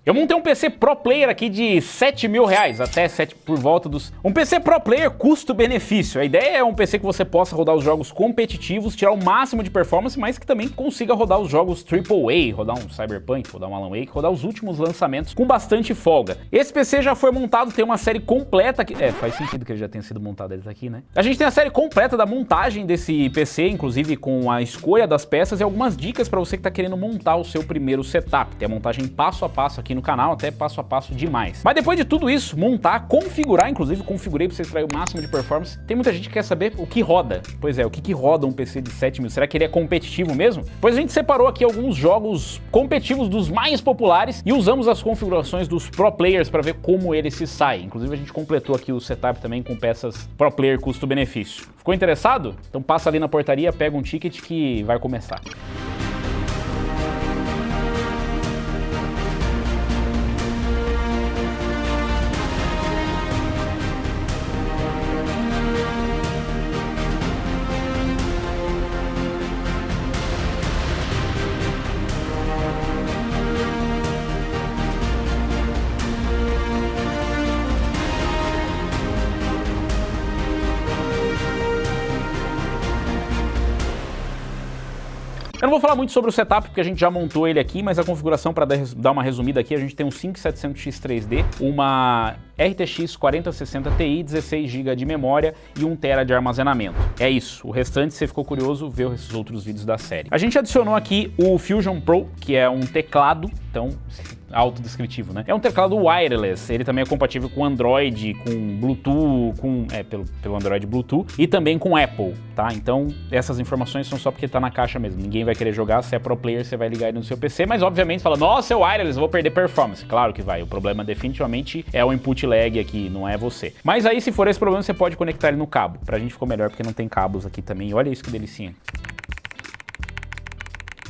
Eu montei um PC Pro Player aqui de 7 mil reais, até 7 por volta dos... Um PC Pro Player custo-benefício. A ideia é um PC que você possa rodar os jogos competitivos, tirar o máximo de performance, mas que também consiga rodar os jogos AAA, rodar um Cyberpunk, rodar um Alan Wake, rodar os últimos lançamentos com bastante folga. Esse PC já foi montado, tem uma série completa aqui... faz sentido que ele já tenha sido montado, ele tá aqui, né? A gente tem a série completa da montagem desse PC, inclusive com a escolha das peças e algumas dicas para você que tá querendo montar o seu primeiro setup. Tem a montagem passo a passo aqui no canal, até passo a passo demais. Mas depois de tudo isso, montar, configurar, inclusive configurei para você extrair o máximo de performance, tem muita gente que quer saber o que roda. Pois é, o que roda um PC de 7 mil? Será que ele é competitivo mesmo? Pois a gente separou aqui alguns jogos competitivos dos mais populares e usamos as configurações dos Pro Players para ver como ele se sai. Inclusive a gente completou aqui o setup também com peças Pro Player custo-benefício. Ficou interessado? Então passa ali na portaria, pega um ticket que vai começar. Eu não vou falar muito sobre o setup porque a gente já montou ele aqui, mas a configuração, para dar uma resumida aqui, a gente tem um 5700X 3D, uma RTX 4060 Ti, 16 GB de memória e 1 TB de armazenamento. É isso, o restante, se você ficou curioso, vê esses outros vídeos da série. A gente adicionou aqui o Fusion Pro, que é um teclado, então... autodescritivo, né? É um teclado wireless, ele também é compatível com Android, com Bluetooth, pelo Android Bluetooth e também com Apple, tá? Então essas informações são só porque tá na caixa mesmo, ninguém vai querer jogar, se é Pro Player você vai ligar ele no seu PC, mas obviamente fala, nossa, é wireless, eu vou perder performance. Claro que vai, o problema definitivamente é o input lag aqui, não é você. Mas aí se for esse problema você pode conectar ele no cabo, pra gente ficou melhor porque não tem cabos aqui também, olha isso que delicinha.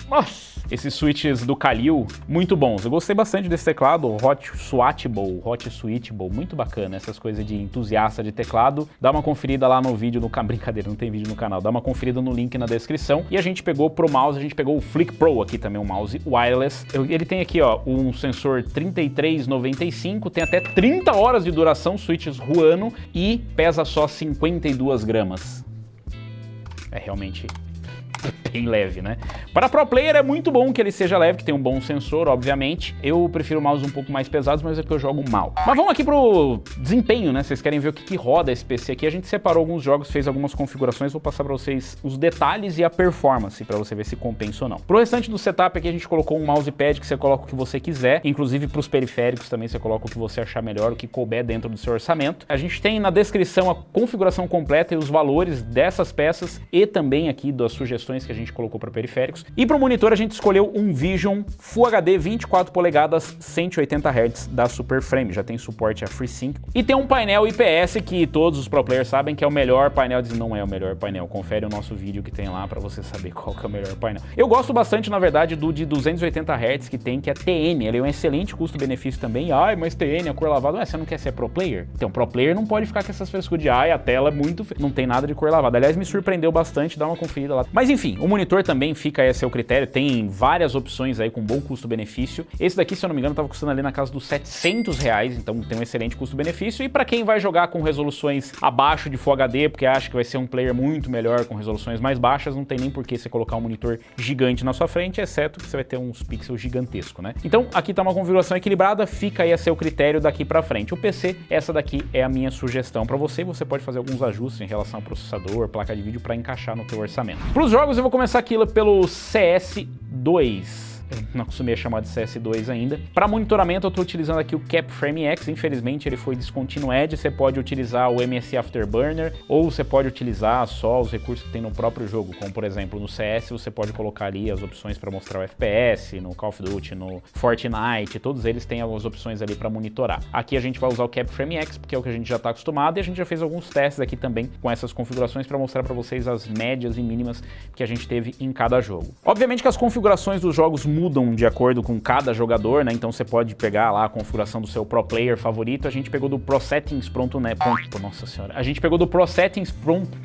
Nossa! Esses switches do Kalil, muito bons. Eu gostei bastante desse teclado, Hot Switchable, muito bacana, essas coisas de entusiasta de teclado. Dá uma conferida lá no vídeo, brincadeira, não tem vídeo no canal, dá uma conferida no link na descrição. E a gente pegou pro mouse, a gente pegou o Flick Pro aqui também, um mouse wireless. Ele tem aqui, ó, um sensor 3395, tem até 30 horas de duração, switches Ruano, e pesa só 52 gramas. É realmente... bem leve, né? Para Pro Player é muito bom que ele seja leve, que tem um bom sensor, obviamente. Eu prefiro mouse um pouco mais pesados, mas é que eu jogo mal. Mas vamos aqui pro desempenho, né? Vocês querem ver o que roda esse PC aqui? A gente separou alguns jogos, fez algumas configurações, vou passar para vocês os detalhes e a performance, para você ver se compensa ou não. Pro restante do setup aqui a gente colocou um mousepad que você coloca o que você quiser, inclusive para os periféricos também você coloca o que você achar melhor, o que couber dentro do seu orçamento. A gente tem na descrição a configuração completa e os valores dessas peças e também aqui das sugestões que a gente colocou para periféricos. E para o monitor a gente escolheu um Vision Full HD 24 polegadas 180 Hz da Superframe, já tem suporte a FreeSync. E tem um painel IPS que todos os Pro Players sabem que é o melhor painel, não é o melhor painel, confere o nosso vídeo que tem lá para você saber qual que é o melhor painel. Eu gosto bastante, na verdade, do de 280 Hz que tem, que é TN, ele é um excelente custo-benefício também. Ai, mas TN, a cor lavada, você não quer ser Pro Player? Então, Pro Player não pode ficar com essas frescuras de a tela é muito... não tem nada de cor lavada. Aliás, me surpreendeu bastante, dá uma conferida lá. Mas enfim, o monitor também fica aí a seu critério, tem várias opções aí com bom custo-benefício. Esse daqui, se eu não me engano, tava custando ali na casa dos 700 reais, então tem um excelente custo-benefício. E para quem vai jogar com resoluções abaixo de Full HD, porque acha que vai ser um player muito melhor com resoluções mais baixas, não tem nem por que você colocar um monitor gigante na sua frente, exceto que você vai ter uns pixels gigantescos, né? Então aqui tá uma configuração equilibrada, fica aí a seu critério daqui para frente. O PC, essa daqui é a minha sugestão para você, você pode fazer alguns ajustes em relação ao processador, placa de vídeo para encaixar no teu orçamento. Para os jogos eu vou começar aqui pelo CS2. Eu não acostumei chamar de CS2 ainda. Para monitoramento eu estou utilizando aqui o Capframe X, infelizmente ele foi descontinued, você pode utilizar o MSI Afterburner ou você pode utilizar só os recursos que tem no próprio jogo, como por exemplo no CS você pode colocar ali as opções para mostrar o FPS, no Call of Duty, no Fortnite, todos eles têm algumas opções ali para monitorar. Aqui a gente vai usar o Capframe X, porque é o que a gente já está acostumado e a gente já fez alguns testes aqui também com essas configurações para mostrar para vocês as médias e mínimas que a gente teve em cada jogo. Obviamente que as configurações dos jogos mudam de acordo com cada jogador, né? Então você pode pegar lá a configuração do seu Pro Player favorito. A gente pegou do Pro Settings pronto, né? Nossa senhora. A gente pegou do Pro Settings pronto.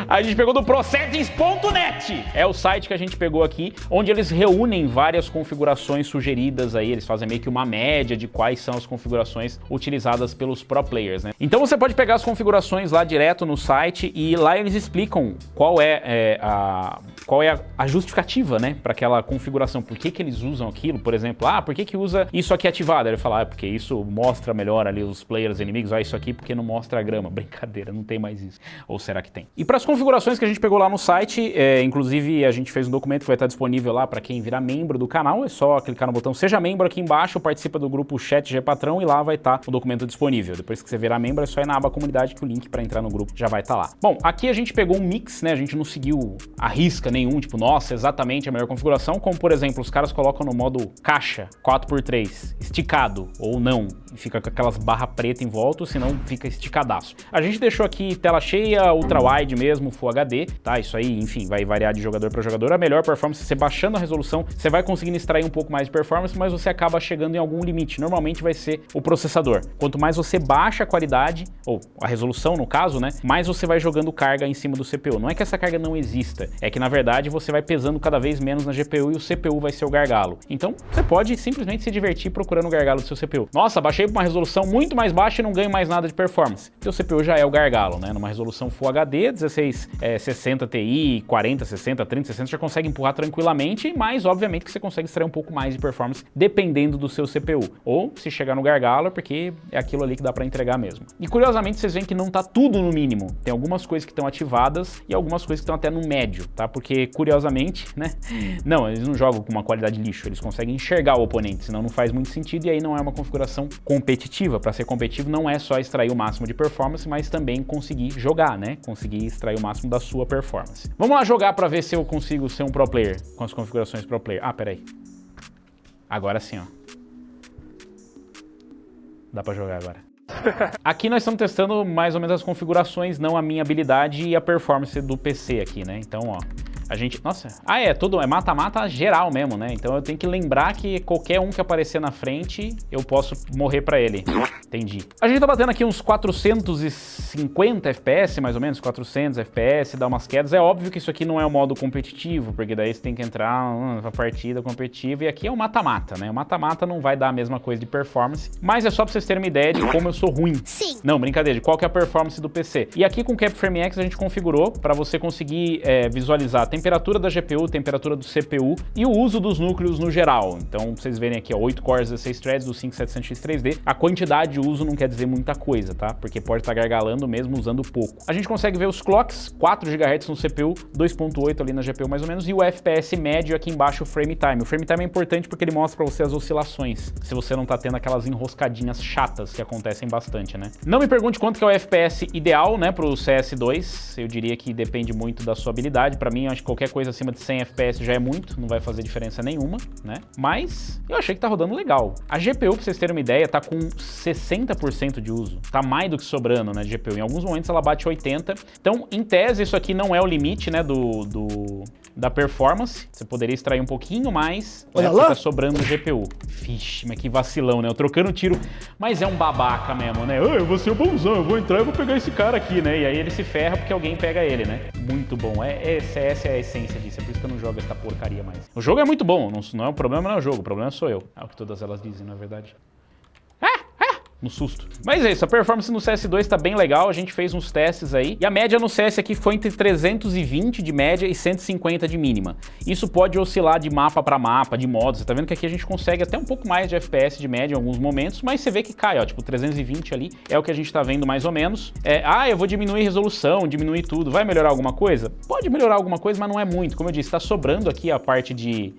A gente pegou do ProSettings.net. É o site que a gente pegou aqui, onde eles reúnem várias configurações sugeridas aí. Eles fazem meio que uma média de quais são as configurações utilizadas pelos pro players, né? Então você pode pegar as configurações lá direto no site e lá eles explicam qual é a justificativa, né, para aquela configuração. Por que eles usam aquilo? Por exemplo, por que usa isso aqui ativado? Ele fala, porque isso mostra melhor ali os players inimigos. Isso aqui porque não mostra a grama. Brincadeira, não tem mais isso. Ou será que tem? E para as configurações que a gente pegou lá no site, inclusive a gente fez um documento que vai estar disponível lá para quem virar membro do canal. É só clicar no botão Seja Membro aqui embaixo, participa do grupo Chat G Patrão e lá vai estar o documento disponível. Depois que você virar membro, é só ir na aba Comunidade que o link para entrar no grupo já vai estar lá. Bom, aqui a gente pegou um mix, né? A gente não seguiu a risca nenhum, tipo, nossa, exatamente a melhor configuração, como por exemplo, os caras colocam no modo caixa 4x3, esticado ou não, e fica com aquelas barras pretas em volta, senão fica esticadaço. A gente deixou aqui tela cheia, ultra wide mesmo, Full HD, tá? Isso aí, enfim, vai variar de jogador para jogador. A melhor performance, você baixando a resolução, você vai conseguindo extrair um pouco mais de performance, mas você acaba chegando em algum limite. Normalmente vai ser o processador. Quanto mais você baixa a qualidade, ou a resolução no caso, né, mais você vai jogando carga em cima do CPU. Não é que essa carga não exista, é que na verdade você vai pesando cada vez menos na GPU e o CPU vai ser o gargalo. Então você pode simplesmente se divertir procurando o gargalo do seu CPU. Nossa, baixei para uma resolução muito mais baixa e não ganho mais nada de performance. Seu CPU já é o gargalo, né? Numa resolução Full HD, 1660 Ti, 40, 60, 30, 60 já consegue empurrar tranquilamente, mas obviamente que você consegue extrair um pouco mais de performance dependendo do seu CPU. Ou se chegar no gargalo é porque é aquilo ali que dá para entregar mesmo. E curiosamente vocês veem que não tá tudo no mínimo. Tem algumas coisas que estão ativadas e algumas coisas que estão até no médio, tá? Porque curiosamente, né? Não, eles não jogam com uma qualidade lixo, eles conseguem enxergar o oponente, senão não faz muito sentido e aí não é uma configuração competitiva. Para ser competitivo não é só extrair o máximo de performance, mas também conseguir jogar, né? Conseguir extrair o máximo da sua performance. Vamos lá jogar para ver se eu consigo ser um pro player com as configurações pro player. Peraí. Agora sim, ó. Dá para jogar agora. Aqui nós estamos testando mais ou menos as configurações, não a minha habilidade e a performance do PC aqui, né? Então, ó, a gente... Nossa, é mata-mata geral mesmo, né? Então eu tenho que lembrar que qualquer um que aparecer na frente, eu posso morrer pra ele. Entendi. A gente tá batendo aqui uns 450 FPS, mais ou menos, 400 FPS, dá umas quedas. É óbvio que isso aqui não é o modo competitivo, porque daí você tem que entrar na partida competitiva, e aqui é o mata-mata, né? O mata-mata não vai dar a mesma coisa de performance, mas é só pra vocês terem uma ideia de como eu sou ruim. Sim. Não, brincadeira, de qual que é a performance do PC. E aqui com o Capframe X a gente configurou pra você conseguir visualizar a temperatura da GPU, temperatura do CPU e o uso dos núcleos no geral. Então, vocês verem aqui, ó, 8 cores, 16 threads do 5700X 3D. A quantidade de uso não quer dizer muita coisa, tá? Porque pode estar gargalando mesmo usando pouco. A gente consegue ver os clocks, 4 GHz no CPU, 2.8 ali na GPU mais ou menos, e o FPS médio aqui embaixo, o frame time. O frame time é importante porque ele mostra pra você as oscilações, se você não tá tendo aquelas enroscadinhas chatas que acontecem bastante, né? Não me pergunte quanto que é o FPS ideal, né, pro CS2. Eu diria que depende muito da sua habilidade. Pra mim, eu acho que qualquer coisa acima de 100 FPS já é muito, não vai fazer diferença nenhuma, né? Mas eu achei que tá rodando legal. A GPU, pra vocês terem uma ideia, tá com 60% de uso. Tá mais do que sobrando, né, de GPU. Em alguns momentos ela bate 80. Então, em tese, isso aqui não é o limite, né, da performance. Você poderia extrair um pouquinho mais, né, porque tá sobrando GPU. Vixe, mas que vacilão, né? Eu trocando tiro, mas é um babaca mesmo, né? Eu vou ser o bonzão, eu vou entrar e vou pegar esse cara aqui, né? E aí ele se ferra porque alguém pega ele, né? Muito bom. CS é a essência disso, é por isso que eu não jogo essa porcaria mais. O jogo é muito bom, não é o problema, não é o jogo, o problema sou eu. É o que todas elas dizem, na verdade. No susto. Mas é isso, a performance no CS2 tá bem legal, a gente fez uns testes aí, e a média no CS aqui foi entre 320 de média e 150 de mínima. Isso pode oscilar de mapa pra mapa, de modo, você tá vendo que aqui a gente consegue até um pouco mais de FPS de média em alguns momentos, mas você vê que cai, ó, tipo 320 ali, é o que a gente tá vendo mais ou menos. Eu vou diminuir resolução, diminuir tudo, vai melhorar alguma coisa? Pode melhorar alguma coisa, mas não é muito, como eu disse, tá sobrando aqui a parte de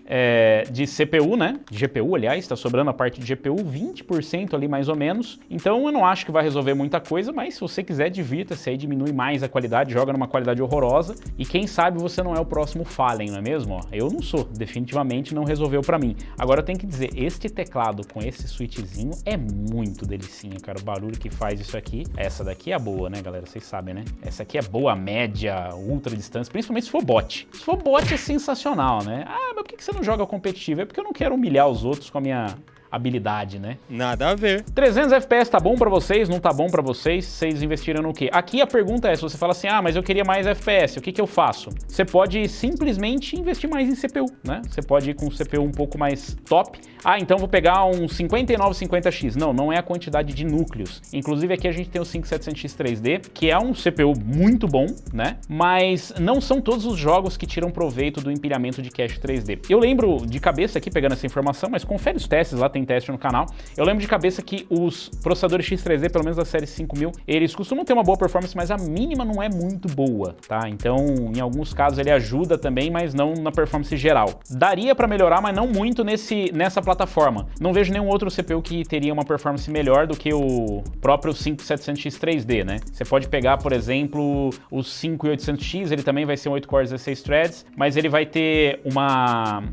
CPU, né, de GPU, aliás, tá sobrando a parte de GPU, 20% ali mais ou menos. Então eu não acho que vai resolver muita coisa, mas se você quiser, divirta-se aí, diminui mais a qualidade, joga numa qualidade horrorosa e quem sabe você não é o próximo Fallen, não é mesmo? Ó, eu não sou, definitivamente não resolveu pra mim. Agora eu tenho que dizer, este teclado com esse switchzinho é muito delicinha, cara, o barulho que faz isso aqui. Essa daqui é boa, né, galera? Vocês sabem, né? Essa aqui é boa, média, ultra distância, principalmente se for bot. Se for bot é sensacional, né? Mas por que você não joga competitivo? É porque eu não quero humilhar os outros com a minha habilidade, né? Nada a ver. 300 FPS tá bom pra vocês? Não tá bom pra vocês? Vocês investiram no quê? Aqui a pergunta é, se você fala assim, ah, mas eu queria mais FPS, o que eu faço? Você pode simplesmente investir mais em CPU, né? Você pode ir com um CPU um pouco mais top. Ah, então vou pegar um 5950X. Não, não é a quantidade de núcleos. Inclusive aqui a gente tem o 5700X 3D, que é um CPU muito bom, né? Mas não são todos os jogos que tiram proveito do empilhamento de cache 3D. Eu lembro de cabeça aqui, pegando essa informação, mas confere os testes, lá tem teste no canal. Eu lembro de cabeça que os processadores X3D, pelo menos da série 5000, eles costumam ter uma boa performance, mas a mínima não é muito boa, tá? Então, em alguns casos ele ajuda também, mas não na performance geral. Daria para melhorar, mas não muito nessa plataforma. Não vejo nenhum outro CPU que teria uma performance melhor do que o próprio 5700X 3D, né? Você pode pegar, por exemplo, o 5800X, ele também vai ser um 8 cores 16 threads, mas ele vai ter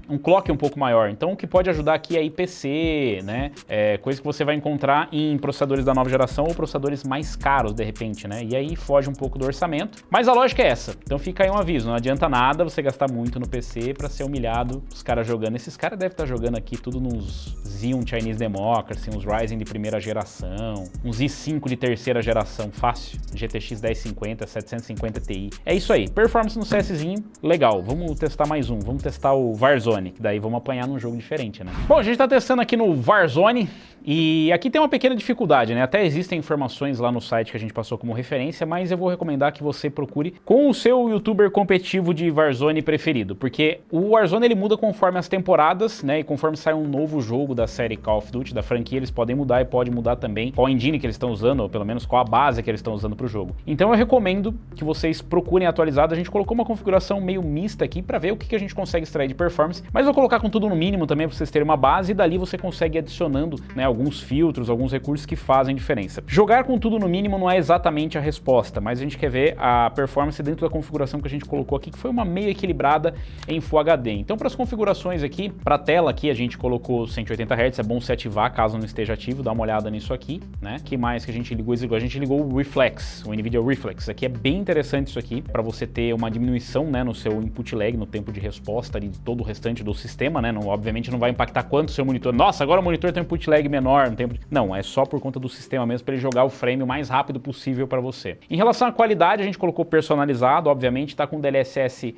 um clock um pouco maior. Então, o que pode ajudar aqui é IPC, né? Coisa que você vai encontrar em processadores da nova geração ou processadores mais caros, de repente, né? E aí foge um pouco do orçamento. Mas a lógica é essa. Então fica aí um aviso, não adianta nada você gastar muito no PC pra ser humilhado os caras jogando. Esses caras devem estar jogando aqui tudo nos Xeon Chinese Democracy, uns Ryzen de primeira geração, uns i5 de terceira geração, fácil, GTX 1050, 750 Ti. É isso aí, performance no CSzinho, legal. Vamos testar mais um, vamos testar o Warzone, que daí vamos apanhar num jogo diferente, né? Bom, a gente tá testando aqui no Warzone, e aqui tem uma pequena dificuldade, né? Até existem informações lá no site que a gente passou como referência, mas eu vou recomendar que você procure com o seu youtuber competitivo de Warzone preferido, porque o Warzone ele muda conforme as temporadas, né? E conforme sai um novo jogo da série Call of Duty, da franquia, eles podem mudar e pode mudar também qual engine que eles estão usando, ou pelo menos qual a base que eles estão usando para o jogo. Então eu recomendo que vocês procurem atualizado. A gente colocou uma configuração meio mista aqui para ver o que a gente consegue extrair de performance, mas vou colocar com tudo no mínimo também para vocês terem uma base e dali você consegue ir adicionando, né, alguns filtros, alguns recursos que fazem diferença. Jogar com tudo no mínimo não é exatamente a resposta, mas a gente quer ver a performance dentro da configuração que a gente colocou aqui, que foi uma meio equilibrada em Full HD. Então para as configurações aqui, para a tela aqui a gente colocou 180 Hz, é bom se ativar caso não esteja ativo, dá uma olhada nisso aqui, né? Que mais que a gente ligou? A gente ligou o Reflex, o NVIDIA Reflex. Aqui é bem interessante isso aqui, para você ter uma diminuição, né, no seu input lag, no tempo de resposta de todo o restante do sistema, né? Não, obviamente não vai impactar quanto o seu monitor. Nossa, agora o monitor tem um input lag menor no tempo de... Não, é só por conta do sistema mesmo, para ele jogar o frame o mais rápido possível para você. Em relação à qualidade, a gente colocou personalizado, obviamente tá com o DLSS,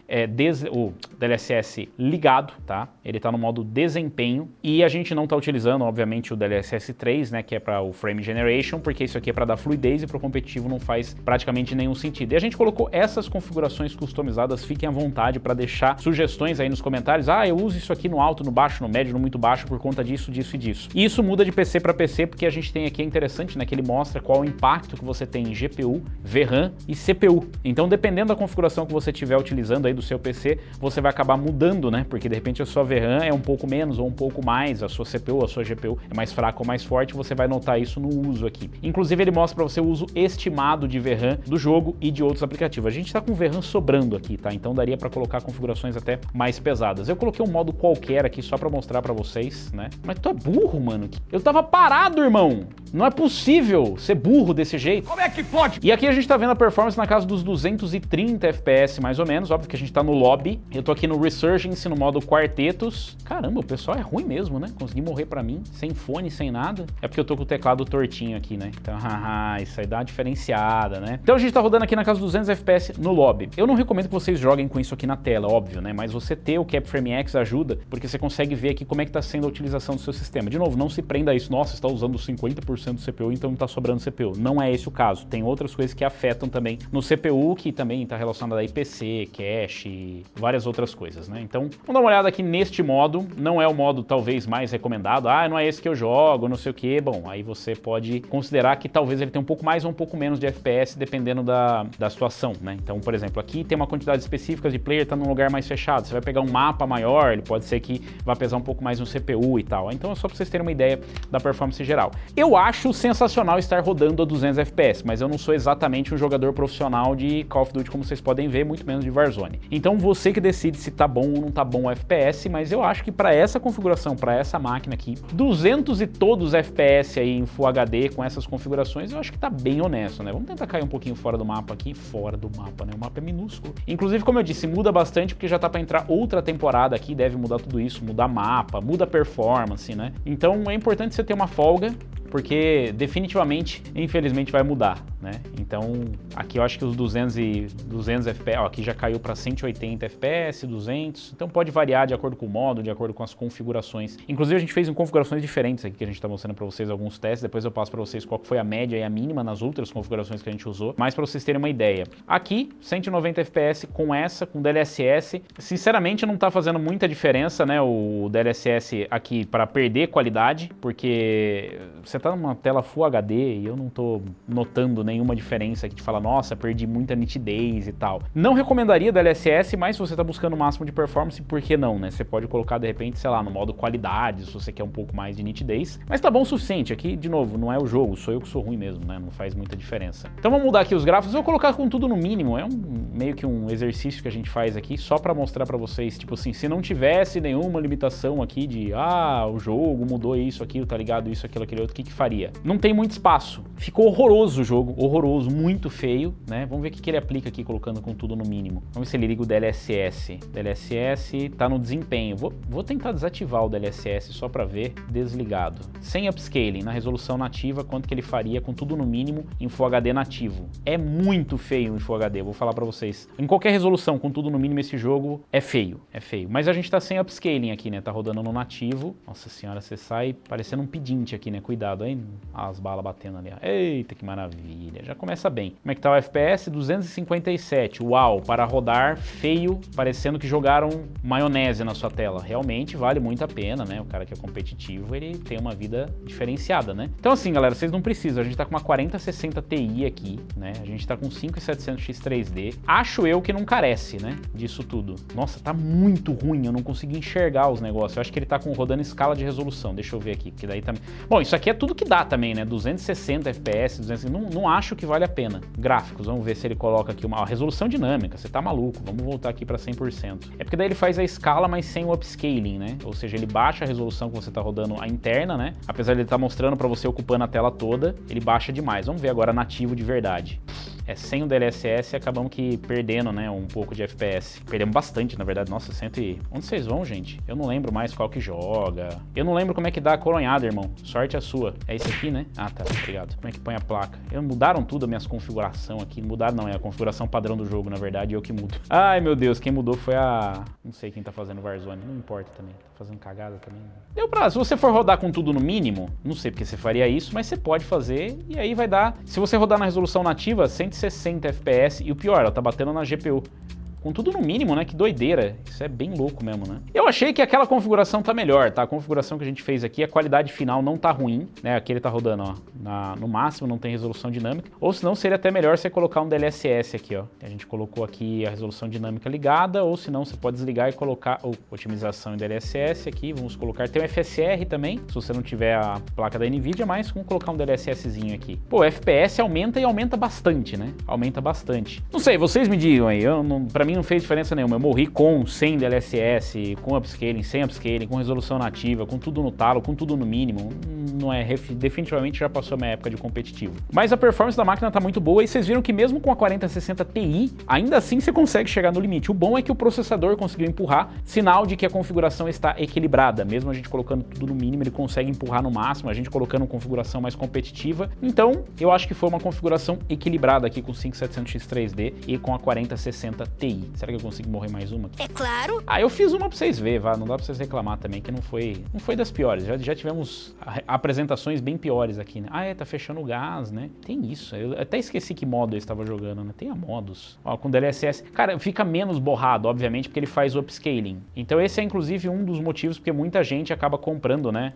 o DLSS ligado, tá? Ele tá no modo desempenho e a gente não tá utilizando, obviamente, o DLSS 3, né, que é para o Frame Generation, porque isso aqui é para dar fluidez e para o competitivo não faz praticamente nenhum sentido. E a gente colocou essas configurações customizadas, fiquem à vontade para deixar sugestões aí nos comentários. Ah, eu uso isso aqui no alto, no baixo, no médio, no muito baixo por conta disso, disso e disso. E isso muda de PC para PC, porque a gente tem aqui, é interessante, né, que ele mostra qual o impacto que você tem em GPU, VRAM e CPU. Então, dependendo da configuração que você estiver utilizando aí do seu PC, você vai acabar mudando, né, porque de repente a sua VRAM é um pouco menos ou um pouco mais, a sua CPU, a sua GPU é mais fraca ou mais forte, você vai notar isso no uso aqui. Inclusive, ele mostra para você o uso estimado de VRAM do jogo e de outros aplicativos. A gente tá com VRAM sobrando aqui, tá? Então daria para colocar configurações até mais pesadas. Eu coloquei um modo qualquer aqui só para mostrar para vocês, né? Mas tu é burro, mano. Eu tava parado, irmão. Não é possível ser burro desse jeito. Como é que pode? E aqui a gente tá vendo a performance na casa dos 230 FPS mais ou menos. Óbvio que a gente tá no lobby. Eu tô aqui no Resurgence, no modo quartetos. Caramba, o pessoal é ruim mesmo, né? Consegui morrer pra mim, sem fone, sem nada. É porque eu tô com o teclado tortinho aqui, né? Então, haha, isso aí dá uma diferenciada, né? Então a gente tá rodando aqui na casa dos 200 FPS no lobby. Eu não recomendo que vocês joguem com isso aqui na tela, óbvio, né? Mas você ter o Capframe X ajuda, porque você consegue ver aqui como é que tá sendo a utilização do seu sistema. De novo, não se prenda a isso. Nossa, você tá usando 50% do CPU, então não tá sobrando CPU. Não é esse o caso. Tem outras coisas que afetam também no CPU, que também tá relacionada a IPC, cache, várias outras coisas, né? Então, vamos dar uma olhada aqui neste modo. Não é o modo talvez mais recomendado. Ah, não é esse que eu jogo, não sei o que. Bom, aí você pode considerar que talvez ele tenha um pouco mais ou um pouco menos de FPS, dependendo da situação, né? Então, por exemplo, aqui tem uma quantidade específica de player, tá num lugar mais fechado. Você vai pegar um mapa maior, ele pode ser que vá pesar um pouco mais no CPU e tal. Então é só pra vocês terem uma ideia da performance geral. Eu acho sensacional estar rodando a 200 FPS, mas eu não sou exatamente um jogador profissional de Call of Duty, como vocês podem ver, muito menos de Warzone. Então você que decide se tá bom ou não tá bom o FPS, mas eu acho que para essa configuração, para essa máquina aqui, 200 e todos FPS aí em Full HD com essas configurações, eu acho que tá bem honesto, né? Vamos tentar cair um pouquinho fora do mapa aqui, fora do mapa, né? O mapa é minúsculo. Inclusive, como eu disse, muda bastante porque já tá para entrar outra temporada aqui, deve mudar tudo isso, mudar mapa, muda performance, né? Então é importante você ter uma folga, porque definitivamente, infelizmente, vai mudar, né? Então, aqui eu acho que os 200 FPS, ó, aqui já caiu para 180 FPS, 200, então pode variar de acordo com o modo, de acordo com as configurações. Inclusive, a gente fez em configurações diferentes aqui, que a gente tá mostrando para vocês alguns testes, depois eu passo para vocês qual foi a média e a mínima nas outras configurações que a gente usou, mas para vocês terem uma ideia. Aqui, 190 FPS com essa, com DLSS, sinceramente não tá fazendo muita diferença, né, o DLSS aqui para perder qualidade, porque você tá numa tela Full HD e eu não tô notando nenhuma diferença aqui de falar, nossa, perdi muita nitidez e tal. Não recomendaria DLSS, mas se você tá buscando o máximo de performance, por que não, né? Você pode colocar de repente, sei lá, no modo qualidade, se você quer um pouco mais de nitidez, mas tá bom o suficiente. Aqui, de novo, não é o jogo, sou eu que sou ruim mesmo, né? Não faz muita diferença. Então vamos mudar aqui os gráficos, eu vou colocar com tudo no mínimo, é meio que um exercício que a gente faz aqui, só pra mostrar pra vocês, tipo assim, se não tivesse nenhuma limitação aqui de, o jogo mudou isso, aquilo, tá ligado, isso, aquilo, aquele outro, o que faria? Não tem muito espaço. Ficou horroroso o jogo, horroroso, muito feio, né? Vamos ver o que ele aplica aqui, colocando com tudo no mínimo. Vamos ver se ele liga o DLSS. DLSS tá no desempenho. Vou tentar desativar o DLSS só pra ver, desligado. Sem upscaling, na resolução nativa, quanto que ele faria com tudo no mínimo em Full HD nativo. É muito feio em Full HD, vou falar pra vocês. Em qualquer resolução, com tudo no mínimo, esse jogo é feio, é feio. Mas a gente tá sem upscaling aqui, né? Tá rodando no nativo. Nossa senhora, você sai parecendo um pedinte aqui, né? Cuidado, hein? As balas batendo ali, ó. Eita, que maravilha. Já começa bem. Como é que tá o FPS? 257. Uau, para rodar feio, parecendo que jogaram maionese na sua tela. Realmente vale muito a pena, né? O cara que é competitivo, ele tem uma vida diferenciada, né? Então assim, galera, vocês não precisam. A gente tá com uma 4060 Ti aqui, né? A gente tá com 5700X 3D. Acho eu que não carece, né? Disso tudo. Nossa, tá muito ruim. Eu não consigo enxergar os negócios. Eu acho que ele tá rodando escala de resolução. Deixa eu ver aqui, porque daí também... Bom, isso aqui é tudo que dá também, né? 260 FPS, 260... Não acho que vale a pena. Gráficos, vamos ver se ele coloca aqui uma resolução dinâmica. Você tá maluco, vamos voltar aqui para 100%. É porque daí ele faz a escala, mas sem o upscaling, né? Ou seja, ele baixa a resolução que você tá rodando a interna, né? Apesar de ele estar mostrando para você ocupando a tela toda, ele baixa demais. Vamos ver agora nativo de verdade. Sem o DLSS acabamos que perdendo, né, um pouco de FPS. Perdemos bastante, na verdade. Nossa, Onde vocês vão, gente? Eu não lembro mais qual que joga. Eu não lembro como é que dá a coronhada, irmão. Sorte a sua. É esse aqui, né? Ah, tá. Obrigado. Como é que põe a placa? Mudaram tudo as minhas configurações aqui. Mudaram não, é a configuração padrão do jogo, na verdade, eu que mudo. Ai, meu Deus, quem mudou foi a... Não sei quem tá fazendo Warzone. Não importa também. Tá fazendo cagada também. Deu pra... Se você for rodar com tudo no mínimo, não sei porque você faria isso, mas você pode fazer e aí vai dar... Se você rodar na resolução nativa, 160 FPS e o pior, ela tá batendo na GPU. Com tudo no mínimo, né? Que doideira. Isso é bem louco mesmo, né? Eu achei que aquela configuração tá melhor, tá? A configuração que a gente fez aqui, a qualidade final não tá ruim, né? Aqui ele tá rodando, ó, no máximo, não tem resolução dinâmica. Ou senão seria até melhor você colocar um DLSS aqui, ó. A gente colocou aqui a resolução dinâmica ligada, ou senão você pode desligar e colocar otimização em DLSS aqui. Vamos colocar, tem um FSR também, se você não tiver a placa da NVIDIA, mas vamos colocar um DLSSzinho aqui. Pô, o FPS aumenta e aumenta bastante, né? Aumenta bastante. Não sei, vocês me digam aí, pra mim não fez diferença nenhuma. Eu morri sem DLSS, com upscaling, sem upscaling, com resolução nativa, com tudo no talo, com tudo no mínimo. Não é, definitivamente já passou a minha época de competitivo. Mas a performance da máquina tá muito boa e vocês viram que mesmo com a 4060 Ti, ainda assim você consegue chegar no limite. O bom é que o processador conseguiu empurrar, sinal de que a configuração está equilibrada. Mesmo a gente colocando tudo no mínimo, ele consegue empurrar no máximo, a gente colocando uma configuração mais competitiva. Então, eu acho que foi uma configuração equilibrada aqui com o 5700X 3D e com a 4060 Ti. Será que eu consigo morrer mais uma? É claro. Eu fiz uma pra vocês verem, não dá pra vocês reclamar também, que não foi das piores. Já tivemos apresentações bem piores aqui, né? Tá fechando o gás, né? Tem isso. Eu até esqueci que modo eu estava jogando, né? Tem a modos. Ó, com DLSS. Cara, fica menos borrado, obviamente, porque ele faz o upscaling. Então esse é, inclusive, um dos motivos porque muita gente acaba comprando, né?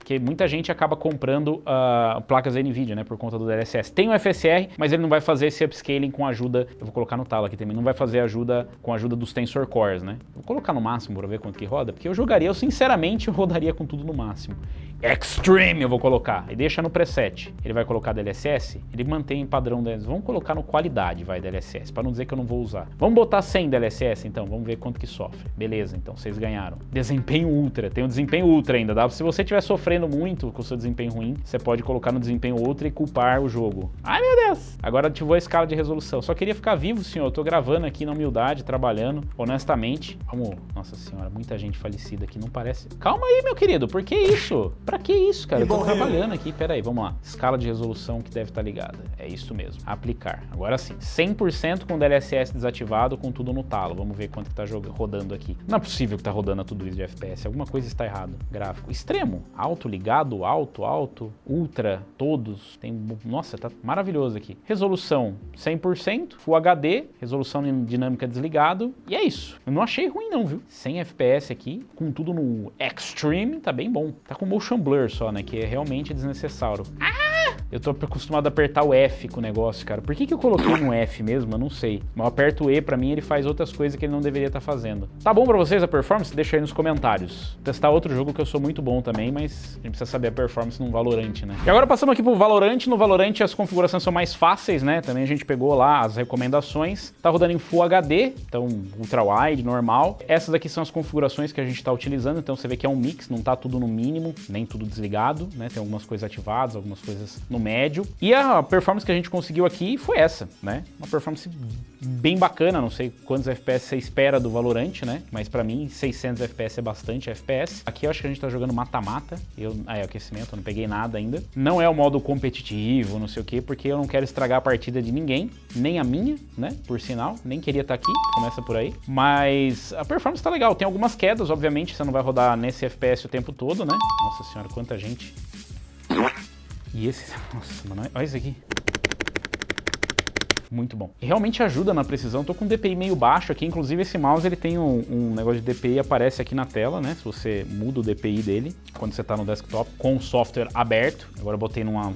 Porque muita gente acaba comprando placas da NVIDIA, né, por conta do DLSS. Tem o FSR, mas ele não vai fazer esse upscaling com a ajuda, eu vou colocar no talo aqui também, não vai fazer ajuda com a ajuda dos Tensor Cores, né. Vou colocar no máximo para ver quanto que roda, porque eu sinceramente, eu rodaria com tudo no máximo. Extreme eu vou colocar, e deixa no preset. Ele vai colocar DLSS, ele mantém em padrão DLSS. Vamos colocar no qualidade, vai, DLSS, para não dizer que eu não vou usar. Vamos botar 100 DLSS, então, vamos ver quanto que sofre. Beleza, então, vocês ganharam. Desempenho Ultra, tem o desempenho Ultra ainda, dá? Se você estiver sofrendo muito com o seu desempenho ruim, você pode colocar no desempenho Ultra e culpar o jogo. Ai, meu Deus! Agora ativou a escala de resolução. Só queria ficar vivo, senhor, eu tô gravando aqui na humildade, trabalhando, honestamente. Vamos, nossa senhora, muita gente falecida aqui, não parece... Calma aí, meu querido, por que isso? Pra que isso, cara? Eu tô trabalhando aqui, peraí, vamos lá. Escala de resolução que deve estar ligada. É isso mesmo. Aplicar. Agora sim, 100% com DLSS desativado, com tudo no talo. Vamos ver quanto que tá rodando aqui. Não é possível que tá rodando tudo isso de FPS. Alguma coisa está errada. Gráfico. Extremo. Alto, ligado, alto, ultra, todos. Tem... Nossa, tá maravilhoso aqui. Resolução 100%, Full HD, resolução dinâmica desligado. E é isso. Eu não achei ruim não, viu? 100 FPS aqui, com tudo no Extreme, tá bem bom. Tá com motion blur só, né? Que é realmente desnecessário. Eu tô acostumado a apertar o F com o negócio, cara. Por que eu coloquei no F mesmo? Eu não sei. Mas eu aperto o E, pra mim ele faz outras coisas que ele não deveria estar fazendo. Tá bom pra vocês a performance? Deixa aí nos comentários. Vou testar outro jogo que eu sou muito bom também, mas a gente precisa saber a performance no Valorant, né? E agora passamos aqui pro Valorant. No Valorant as configurações são mais fáceis, né? Também a gente pegou lá as recomendações. Tá rodando em Full HD, então Ultra Wide, normal. Essas aqui são as configurações que a gente tá utilizando, então você vê que é um mix, não tá tudo no mínimo, nem tudo desligado, né? Tem algumas coisas ativadas, algumas coisas no médio. E a performance que a gente conseguiu aqui foi essa, né? Uma performance bem bacana, não sei quantos FPS você espera do Valorant, né? Mas pra mim, 600 FPS é bastante FPS. Aqui eu acho que a gente tá jogando mata-mata. É aquecimento, eu não peguei nada ainda. Não é o modo competitivo, não sei o quê, porque eu não quero estragar a partida de ninguém, nem a minha, né? Por sinal, nem queria estar aqui, começa por aí. Mas a performance tá legal. Tem algumas quedas, obviamente, você não vai rodar nesse FPS o tempo todo, né? Nossa senhora, quanta gente. E esse... Nossa, mano, olha isso aqui. Muito bom. E realmente ajuda na precisão. Tô com um DPI meio baixo aqui, inclusive esse mouse ele tem um negócio de DPI, aparece aqui na tela, né? Se você muda o DPI dele, quando você tá no desktop, com o software aberto. Agora eu botei numa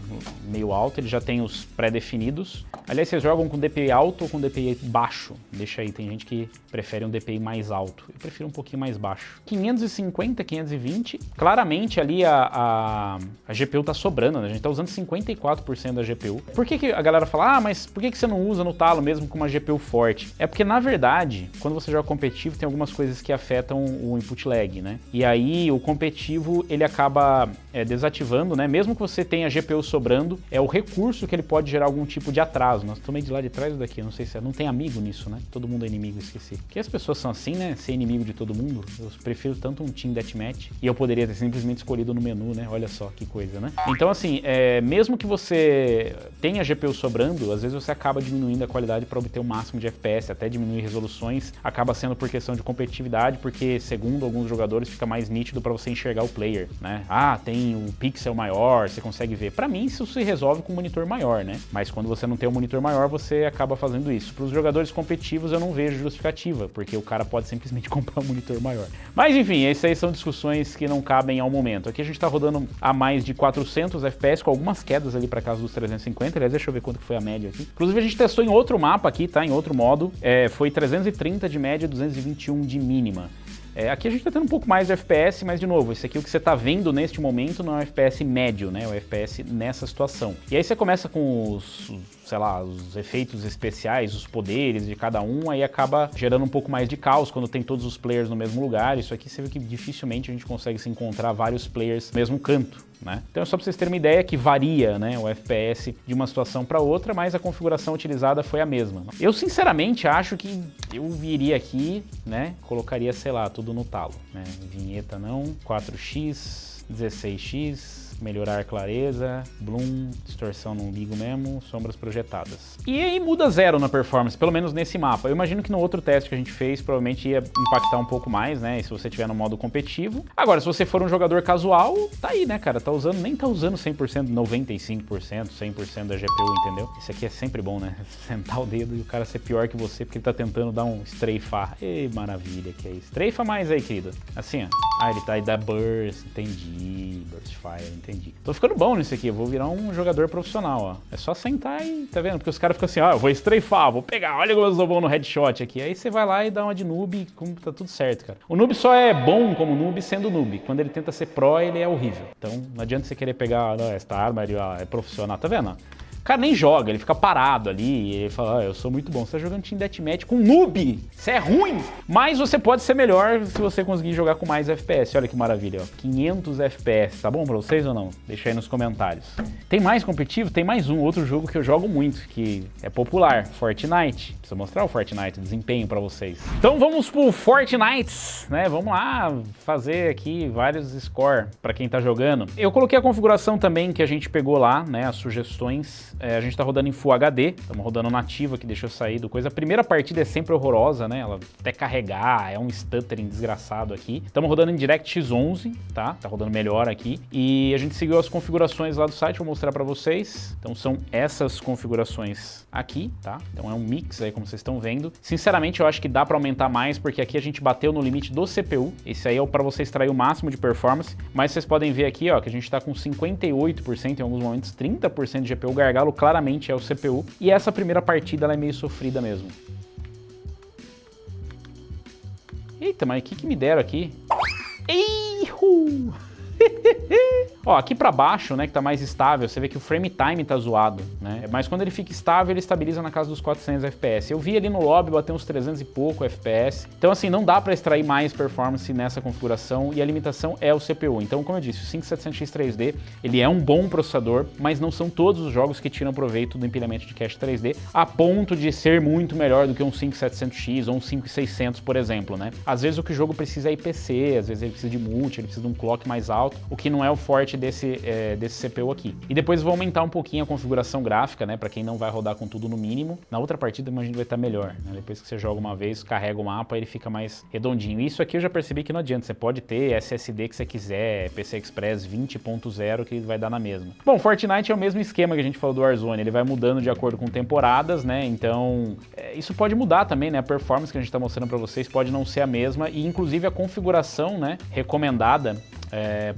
meio alto, ele já tem os pré-definidos. Aliás, vocês jogam com DPI alto ou com DPI baixo? Deixa aí, tem gente que prefere um DPI mais alto. Eu prefiro um pouquinho mais baixo. 550, 520. Claramente ali a GPU tá sobrando, né? A gente tá usando 54% da GPU. Por que a galera fala, mas por que você não usa no talo mesmo com uma GPU forte? É porque, na verdade, quando você joga competitivo, tem algumas coisas que afetam o input lag, né? E aí, o competitivo, ele acaba desativando, né? Mesmo que você tenha GPU sobrando, é o recurso que ele pode gerar algum tipo de atraso. Nós tomei de lá de trás daqui, não sei se não tem amigo nisso, né? Todo mundo é inimigo, esqueci. Porque as pessoas são assim, né? Ser inimigo de todo mundo. Eu prefiro tanto um Team Deathmatch. E eu poderia ter simplesmente escolhido no menu, né? Olha só que coisa, né? Então, assim, mesmo que você tenha GPU sobrando, às vezes você acaba diminuindo a qualidade para obter o máximo de FPS, até diminuir resoluções, acaba sendo por questão de competitividade, porque segundo alguns jogadores fica mais nítido para você enxergar o player, né? Tem um pixel maior, você consegue ver. Para mim isso se resolve com um monitor maior, né? Mas quando você não tem um monitor maior, você acaba fazendo isso. Para os jogadores competitivos eu não vejo justificativa, porque o cara pode simplesmente comprar um monitor maior. Mas enfim, essas aí são discussões que não cabem ao momento. Aqui a gente tá rodando a mais de 400 FPS, com algumas quedas ali para casa dos 350, aliás, deixa eu ver quanto que foi a média aqui. Inclusive a gente testou em outro mapa aqui, tá? Em outro modo, foi 330 de média, 221 de mínima. Aqui a gente tá tendo um pouco mais de FPS, mas de novo, esse aqui o que você tá vendo neste momento não é o FPS médio, né? É o FPS nessa situação. E aí você começa com os efeitos especiais, os poderes de cada um, aí acaba gerando um pouco mais de caos quando tem todos os players no mesmo lugar. Isso aqui você vê que dificilmente a gente consegue se encontrar vários players no mesmo canto, né? Então é só pra vocês terem uma ideia que varia, né, o FPS de uma situação para outra, mas a configuração utilizada foi a mesma. Eu sinceramente acho que eu viria aqui, né, colocaria, sei lá, tudo no talo, né? Vinheta não, 4x, 16x, melhorar clareza, bloom, distorção não ligo mesmo, sombras projetadas. E aí muda zero na performance, pelo menos nesse mapa. Eu imagino que no outro teste que a gente fez, provavelmente ia impactar um pouco mais, né, e se você tiver no modo competitivo. Agora, se você for um jogador casual, tá aí, né, cara, nem tá usando 100%, 95%, 100% da GPU, entendeu? Isso aqui é sempre bom, né, sentar o dedo e o cara ser pior que você porque ele tá tentando dar um strafar. Ei, maravilha que é isso. Strafa mais aí, querido. Assim, ó. Ah, ele tá aí da burst, entendi. Burst fire, entendi. Tô ficando bom nisso aqui, eu vou virar um jogador profissional, ó. É só sentar e, tá vendo? Porque os caras ficam assim, ó, eu vou strafar, vou pegar, olha como eu sou bom no headshot aqui. Aí você vai lá e dá uma de noob e tá tudo certo, cara. O noob só é bom como noob sendo noob. Quando ele tenta ser pro, ele é horrível. Então não adianta você querer pegar, não, esta arma ali, ó, é profissional, tá vendo? O cara nem joga, ele fica parado ali e ele fala, eu sou muito bom. Você tá jogando Team Deathmatch com noob, você é ruim, mas você pode ser melhor se você conseguir jogar com mais FPS. Olha que maravilha, ó. 500 FPS, tá bom pra vocês ou não? Deixa aí nos comentários. Tem mais competitivo? Tem mais um, outro jogo que eu jogo muito, que é popular, Fortnite. Preciso mostrar o Fortnite, o desempenho pra vocês. Então vamos pro Fortnite, né? Vamos lá fazer aqui vários score pra quem tá jogando. Eu coloquei a configuração também que a gente pegou lá, né? As sugestões. A gente tá rodando em Full HD, estamos rodando nativo aqui, deixa eu sair do coisa. A primeira partida é sempre horrorosa, né? Ela até carregar, é um stuttering desgraçado aqui. Estamos rodando em DirectX 11, tá? Tá rodando melhor aqui. E a gente seguiu as configurações lá do site, vou mostrar pra vocês. Então são essas configurações aqui, tá? Então é um mix aí, como vocês estão vendo. Sinceramente, eu acho que dá pra aumentar mais, porque aqui a gente bateu no limite do CPU. Esse aí é pra você extrair o máximo de performance. Mas vocês podem ver aqui, ó, que a gente tá com 58%, em alguns momentos 30% de GPU. Gargalo claramente é o CPU. E essa primeira partida ela é meio sofrida mesmo. Eita, mas o que me deram aqui? Eihu! Ó, aqui pra baixo, né, que tá mais estável, você vê que o frame time tá zoado, né? Mas quando ele fica estável, ele estabiliza na casa dos 400 FPS. Eu vi ali no lobby bater uns 300 e pouco FPS. Então, assim, não dá pra extrair mais performance nessa configuração e a limitação é o CPU. Então, como eu disse, o 5700X 3D, ele é um bom processador, mas não são todos os jogos que tiram proveito do empilhamento de cache 3D a ponto de ser muito melhor do que um 5700X ou um 5600, por exemplo, né? Às vezes o que o jogo precisa é IPC, às vezes ele precisa de multi, ele precisa de um clock mais alto, o que não é o forte desse CPU aqui. E depois eu vou aumentar um pouquinho a configuração gráfica, né, para quem não vai rodar com tudo no mínimo. Na outra partida, imagino que vai estar melhor, né? Depois que você joga uma vez, carrega o mapa, ele fica mais redondinho. Isso aqui eu já percebi que não adianta, você pode ter SSD que você quiser, PC Express 20.0 que vai dar na mesma. Bom, Fortnite é o mesmo esquema que a gente falou do Warzone, ele vai mudando de acordo com temporadas, né, então isso pode mudar também, né, a performance que a gente está mostrando para vocês pode não ser a mesma e inclusive a configuração, né, recomendada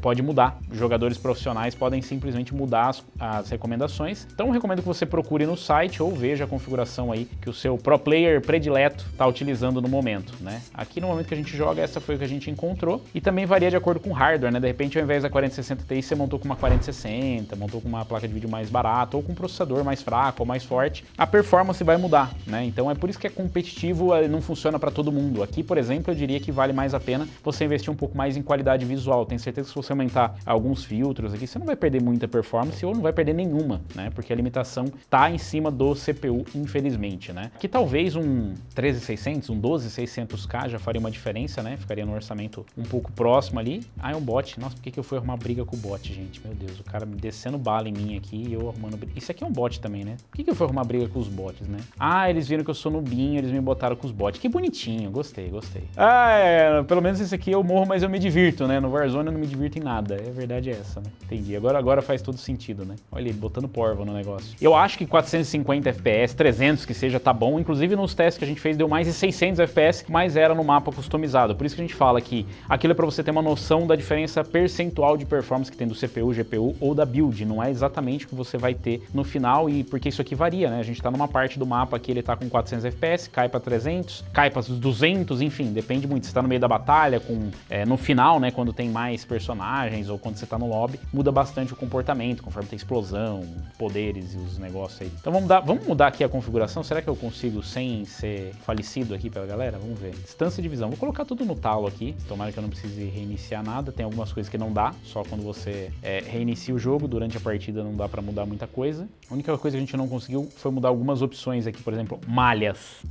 pode mudar. Jogadores profissionais podem simplesmente mudar as recomendações. Então eu recomendo que você procure no site ou veja a configuração aí que o seu pro player predileto está utilizando no momento, né? Aqui no momento que a gente joga, essa foi o que a gente encontrou. E também varia de acordo com o hardware, né? De repente, ao invés da 4060 Ti, você montou com uma 4060, montou com uma placa de vídeo mais barata ou com um processador mais fraco ou mais forte. A performance vai mudar, né? Então é por isso que é competitivo, não funciona para todo mundo. Aqui, por exemplo, eu diria que vale mais a pena você investir um pouco mais em qualidade visual. Tenho certeza que se você aumentar alguns filtros aqui, você não vai perder muita performance ou não vai perder nenhuma, né? Porque a limitação tá em cima do CPU, infelizmente, né? Que talvez um 13600, um 12600K já faria uma diferença, né? Ficaria no orçamento um pouco próximo ali. Ah, é um bot. Nossa, por que eu fui arrumar briga com o bot, gente? Meu Deus, o cara me descendo bala em mim aqui e eu arrumando briga. Isso aqui é um bot também, né? Por que eu fui arrumar briga com os bots, né? Ah, eles viram que eu sou nubinho, eles me botaram com os bots. Que bonitinho, gostei. Ah, pelo menos esse aqui eu morro, mas eu me divirto, né? No Warzone eu não me divirto em nada. A verdade é essa, né? Entendi. Agora faz todo sentido, né? Olha ele botando porva no negócio. Eu acho que 450 FPS, 300 que seja, tá bom. Inclusive nos testes que a gente fez deu mais de 600 FPS, mas era no mapa customizado. Por isso que a gente fala que aquilo é pra você ter uma noção da diferença percentual de performance que tem do CPU, GPU ou da build. Não é exatamente o que você vai ter no final e porque isso aqui varia, né? A gente tá numa parte do mapa que ele tá com 400 FPS, cai pra 300, cai pra 200, enfim, depende muito. Você tá no meio da batalha, no final, né, quando tem mais personagens ou quando você tá no lobby, muda bastante o comportamento, conforme tem explosão, poderes e os negócios aí. Então vamos mudar aqui a configuração. Será que eu consigo sem ser falecido aqui pela galera? Vamos ver. Distância de visão. Vou colocar tudo no talo aqui. Tomara que eu não precise reiniciar nada. Tem algumas coisas que não dá. Só quando você reinicia o jogo. Durante a partida não dá pra mudar muita coisa. A única coisa que a gente não conseguiu foi mudar algumas opções aqui. Por exemplo, malhas.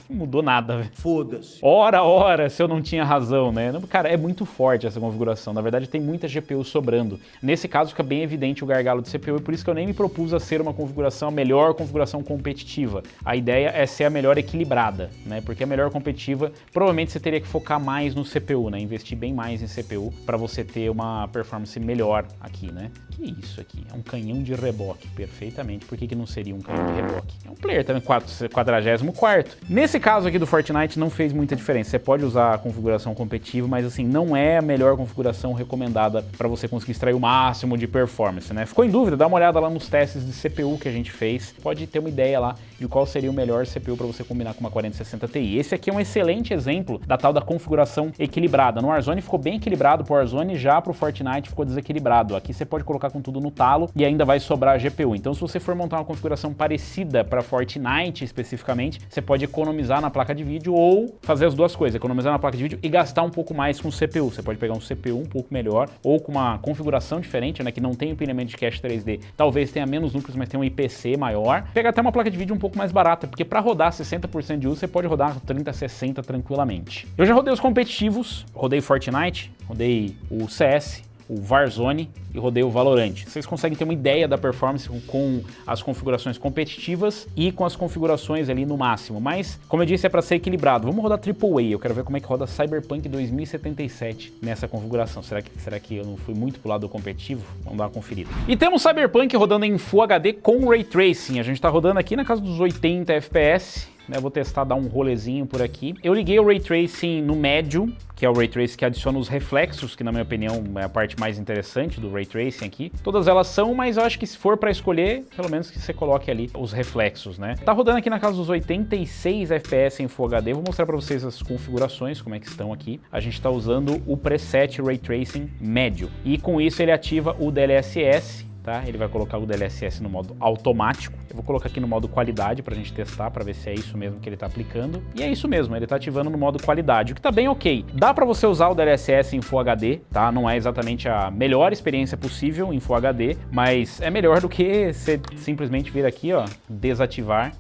Não mudou nada, velho. Foda-se. Ora, se eu não tinha razão, né? Cara, é muito forte essa configuração. Na verdade, tem muita GPU sobrando. Nesse caso, fica bem evidente o gargalo de CPU e por isso que eu nem me propus a ser uma configuração, a melhor configuração competitiva. A ideia é ser a melhor equilibrada, né? Porque a melhor competitiva, provavelmente você teria que focar mais no CPU, né? Investir bem mais em CPU para você ter uma performance melhor aqui, né? Que isso aqui? É um canhão de reboque, perfeitamente. Por que não seria um canhão de reboque? É um player também, 44º. Nesse caso aqui do Fortnite não fez muita diferença. Você pode usar a configuração competitiva, mas assim, não é a melhor configuração recomendada para você conseguir extrair o máximo de performance, né? Ficou em dúvida? Dá uma olhada lá nos testes de CPU que a gente fez. Pode ter uma ideia lá de qual seria o melhor CPU para você combinar com uma 4060 Ti. Esse aqui é um excelente exemplo da tal da configuração equilibrada. No Warzone ficou bem equilibrado pro Warzone, já pro Fortnite ficou desequilibrado. Aqui você pode colocar com tudo no talo e ainda vai sobrar a GPU. Então se você for montar uma configuração parecida para Fortnite especificamente, você pode economizar na placa de vídeo ou fazer as duas coisas, economizar na placa de vídeo e gastar um pouco mais com o CPU. Você pode pegar um CPU um pouco melhor ou com uma configuração diferente, né, que não tem empilhamento de cache 3D, talvez tenha menos núcleos, mas tem um IPC maior. Pegar até uma placa de vídeo um pouco mais barata, porque para rodar 60% de uso, você pode rodar 30, 60 tranquilamente. Eu já rodei os competitivos, rodei Fortnite, rodei o CS, o Warzone e rodei o Valorant. Vocês conseguem ter uma ideia da performance com as configurações competitivas e com as configurações ali no máximo, mas como eu disse é para ser equilibrado. Vamos rodar AAA, eu quero ver como é que roda Cyberpunk 2077 nessa configuração. Será que eu não fui muito pro lado do competitivo? Vamos dar uma conferida. E temos Cyberpunk rodando em Full HD com Ray Tracing. A gente tá rodando aqui na casa dos 80 FPS. Eu vou testar, dar um rolezinho por aqui. Eu liguei o Ray Tracing no médio, que é o Ray Tracing que adiciona os reflexos, que na minha opinião é a parte mais interessante do Ray Tracing aqui. Todas elas são, mas eu acho que se for para escolher, pelo menos que você coloque ali os reflexos, né? Tá rodando aqui na casa dos 86 FPS em Full HD. Vou mostrar para vocês as configurações, como é que estão aqui. A gente tá usando o preset Ray Tracing médio. E com isso ele ativa o DLSS. Tá? Ele vai colocar o DLSS no modo automático. Eu vou colocar aqui no modo qualidade pra gente testar, pra ver se é isso mesmo que ele tá aplicando. E é isso mesmo, ele tá ativando no modo qualidade, o que tá bem ok. Dá pra você usar o DLSS em Full HD, tá? Não é exatamente a melhor experiência possível em Full HD, mas é melhor do que você simplesmente vir aqui, ó, desativar,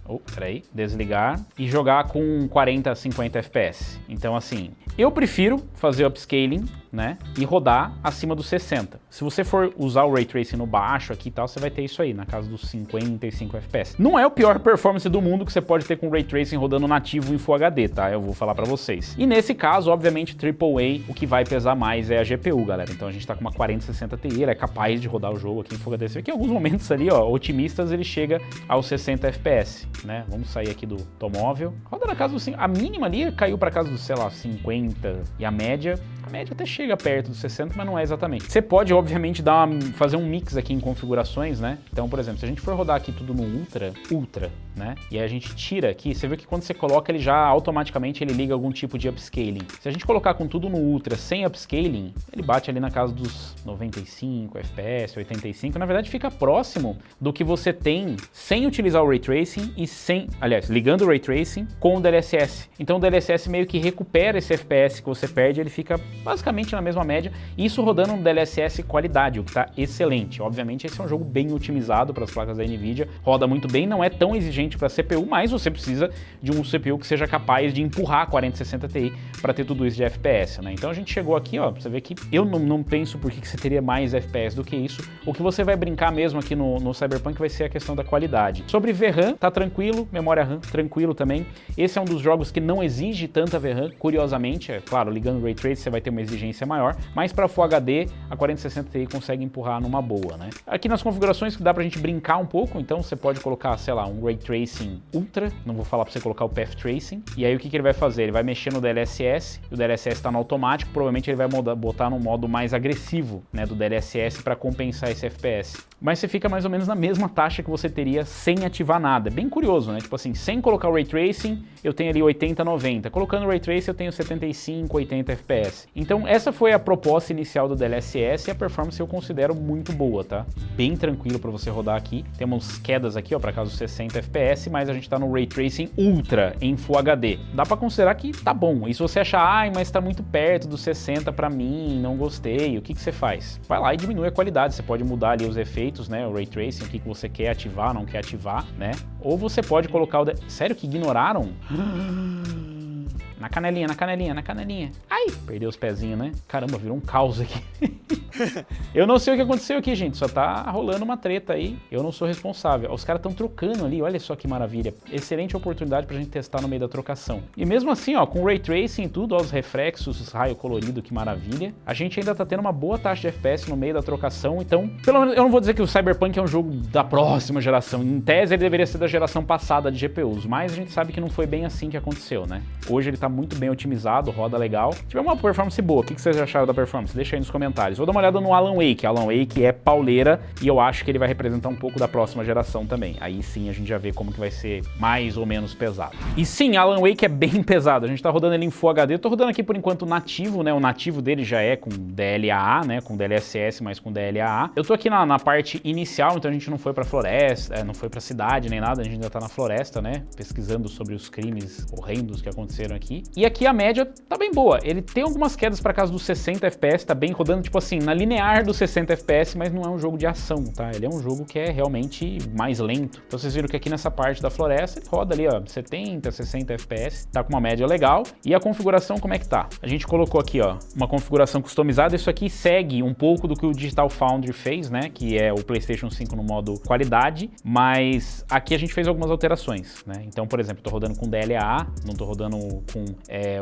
desligar e jogar com 40 a 50 FPS. Então assim, eu prefiro fazer upscaling, né, e rodar acima dos 60. Se você for usar o Ray Tracing no baixo aqui e tal, você vai ter isso aí, na casa dos 55 FPS. Não é o pior performance do mundo que você pode ter com o Ray Tracing rodando nativo em Full HD, tá? Eu vou falar pra vocês. E nesse caso, obviamente, AAA, o que vai pesar mais é a GPU, galera. Então a gente tá com uma 4060 Ti, ele é capaz de rodar o jogo aqui em Full HD. Você vê que em alguns momentos ali, ó, otimistas, ele chega aos 60 FPS, né? Vamos sair aqui do tomóvel. Roda na casa dos... A mínima ali caiu pra casa dos, sei lá, 50 e a média até chega perto dos 60, mas não é exatamente. Você pode, obviamente, fazer um mix aqui em configurações, né? Então, por exemplo, se a gente for rodar aqui tudo no Ultra, né? E aí a gente tira aqui, você vê que quando você coloca, ele já automaticamente ele liga algum tipo de upscaling. Se a gente colocar com tudo no Ultra, sem upscaling, ele bate ali na casa dos 95 FPS, 85. Na verdade, fica próximo do que você tem sem utilizar o Ray Tracing e ligando o Ray Tracing com o DLSS. Então, o DLSS meio que recupera esse FPS que você perde, ele fica basicamente na mesma média, isso rodando um DLSS qualidade, o que tá excelente. Obviamente esse é um jogo bem otimizado para as placas da Nvidia, roda muito bem, não é tão exigente para CPU, mas você precisa de um CPU que seja capaz de empurrar a 4060 Ti para ter tudo isso de FPS, né? Então a gente chegou aqui, ó, você vê que eu não penso por que você teria mais FPS do que isso. O que você vai brincar mesmo aqui no Cyberpunk vai ser a questão da qualidade. Sobre VRAM, tá tranquilo, memória RAM, tranquilo também. Esse é um dos jogos que não exige tanta VRAM, curiosamente, é claro, ligando o Ray Tracing você vai ter uma exigência maior, mas para Full HD a 4060 Ti consegue empurrar numa boa, né? Aqui nas configurações que dá pra gente brincar um pouco, então você pode colocar, sei lá, um Ray Tracing Ultra, não vou falar pra você colocar o Path Tracing, e aí o que ele vai fazer? Ele vai mexer no DLSS, o DLSS tá no automático, provavelmente ele vai botar no modo mais agressivo, né, do DLSS para compensar esse FPS. Mas você fica mais ou menos na mesma taxa que você teria sem ativar nada. Bem curioso, né? Tipo assim, sem colocar o Ray Tracing, eu tenho ali 80, 90. Colocando o Ray Tracing, eu tenho 75, 80 FPS. Então, essa foi a proposta inicial do DLSS e a performance eu considero muito boa, tá? Bem tranquilo para você rodar aqui. Temos quedas aqui, ó, para casa dos 60 FPS. FPS, mas a gente tá no Ray Tracing Ultra em Full HD. Dá pra considerar que tá bom. E se você achar, ai, mas tá muito perto dos 60 pra mim, não gostei, o que você faz? Vai lá e diminui a qualidade. Você pode mudar ali os efeitos, né? O Ray Tracing, o que você quer ativar, não quer ativar, né? Ou você pode colocar o... Sério que ignoraram? Na canelinha, na canelinha, na canelinha. Ai, perdeu os pezinhos, né? Caramba, virou um caos aqui. Eu não sei o que aconteceu aqui, gente. Só tá rolando uma treta aí. Eu não sou responsável. Os caras estão trocando ali. Olha só que maravilha. Excelente oportunidade pra gente testar no meio da trocação. E mesmo assim, ó, com Ray Tracing e tudo, ó, os reflexos, os raios coloridos, que maravilha. A gente ainda tá tendo uma boa taxa de FPS no meio da trocação. Então, pelo menos, eu não vou dizer que o Cyberpunk é um jogo da próxima geração. Em tese, ele deveria ser da geração passada de GPUs. Mas a gente sabe que não foi bem assim que aconteceu, né? Hoje ele tá muito bem otimizado, roda legal. Tiver uma performance boa. O que vocês acharam da performance? Deixa aí nos comentários. Vou dar uma olhada no Alan Wake. Alan Wake é pauleira e eu acho que ele vai representar um pouco da próxima geração também. Aí sim a gente já vê como que vai ser mais ou menos pesado. E sim, Alan Wake é bem pesado. A gente tá rodando ele em Full HD. Eu tô rodando aqui por enquanto nativo, né? O nativo dele já é com DLAA, né? Com DLSS, mas com DLAA. Eu tô aqui na parte inicial, então a gente não foi pra floresta, não foi pra cidade nem nada. A gente ainda tá na floresta, né? Pesquisando sobre os crimes horrendos que aconteceram aqui. E aqui a média tá bem boa. Ele tem algumas quedas pra casa dos 60 FPS, tá bem rodando, tipo assim, na linear dos 60 FPS, mas não é um jogo de ação, tá? Ele é um jogo que é realmente mais lento. Então vocês viram que aqui nessa parte da floresta, ele roda ali, ó, 70, 60 FPS, tá com uma média legal. E a configuração, como é que tá? A gente colocou aqui, ó, uma configuração customizada. Isso aqui segue um pouco do que o Digital Foundry fez, né? Que é o PlayStation 5 no modo qualidade, mas aqui a gente fez algumas alterações, né? Então, por exemplo, tô rodando com DLAA, não tô rodando com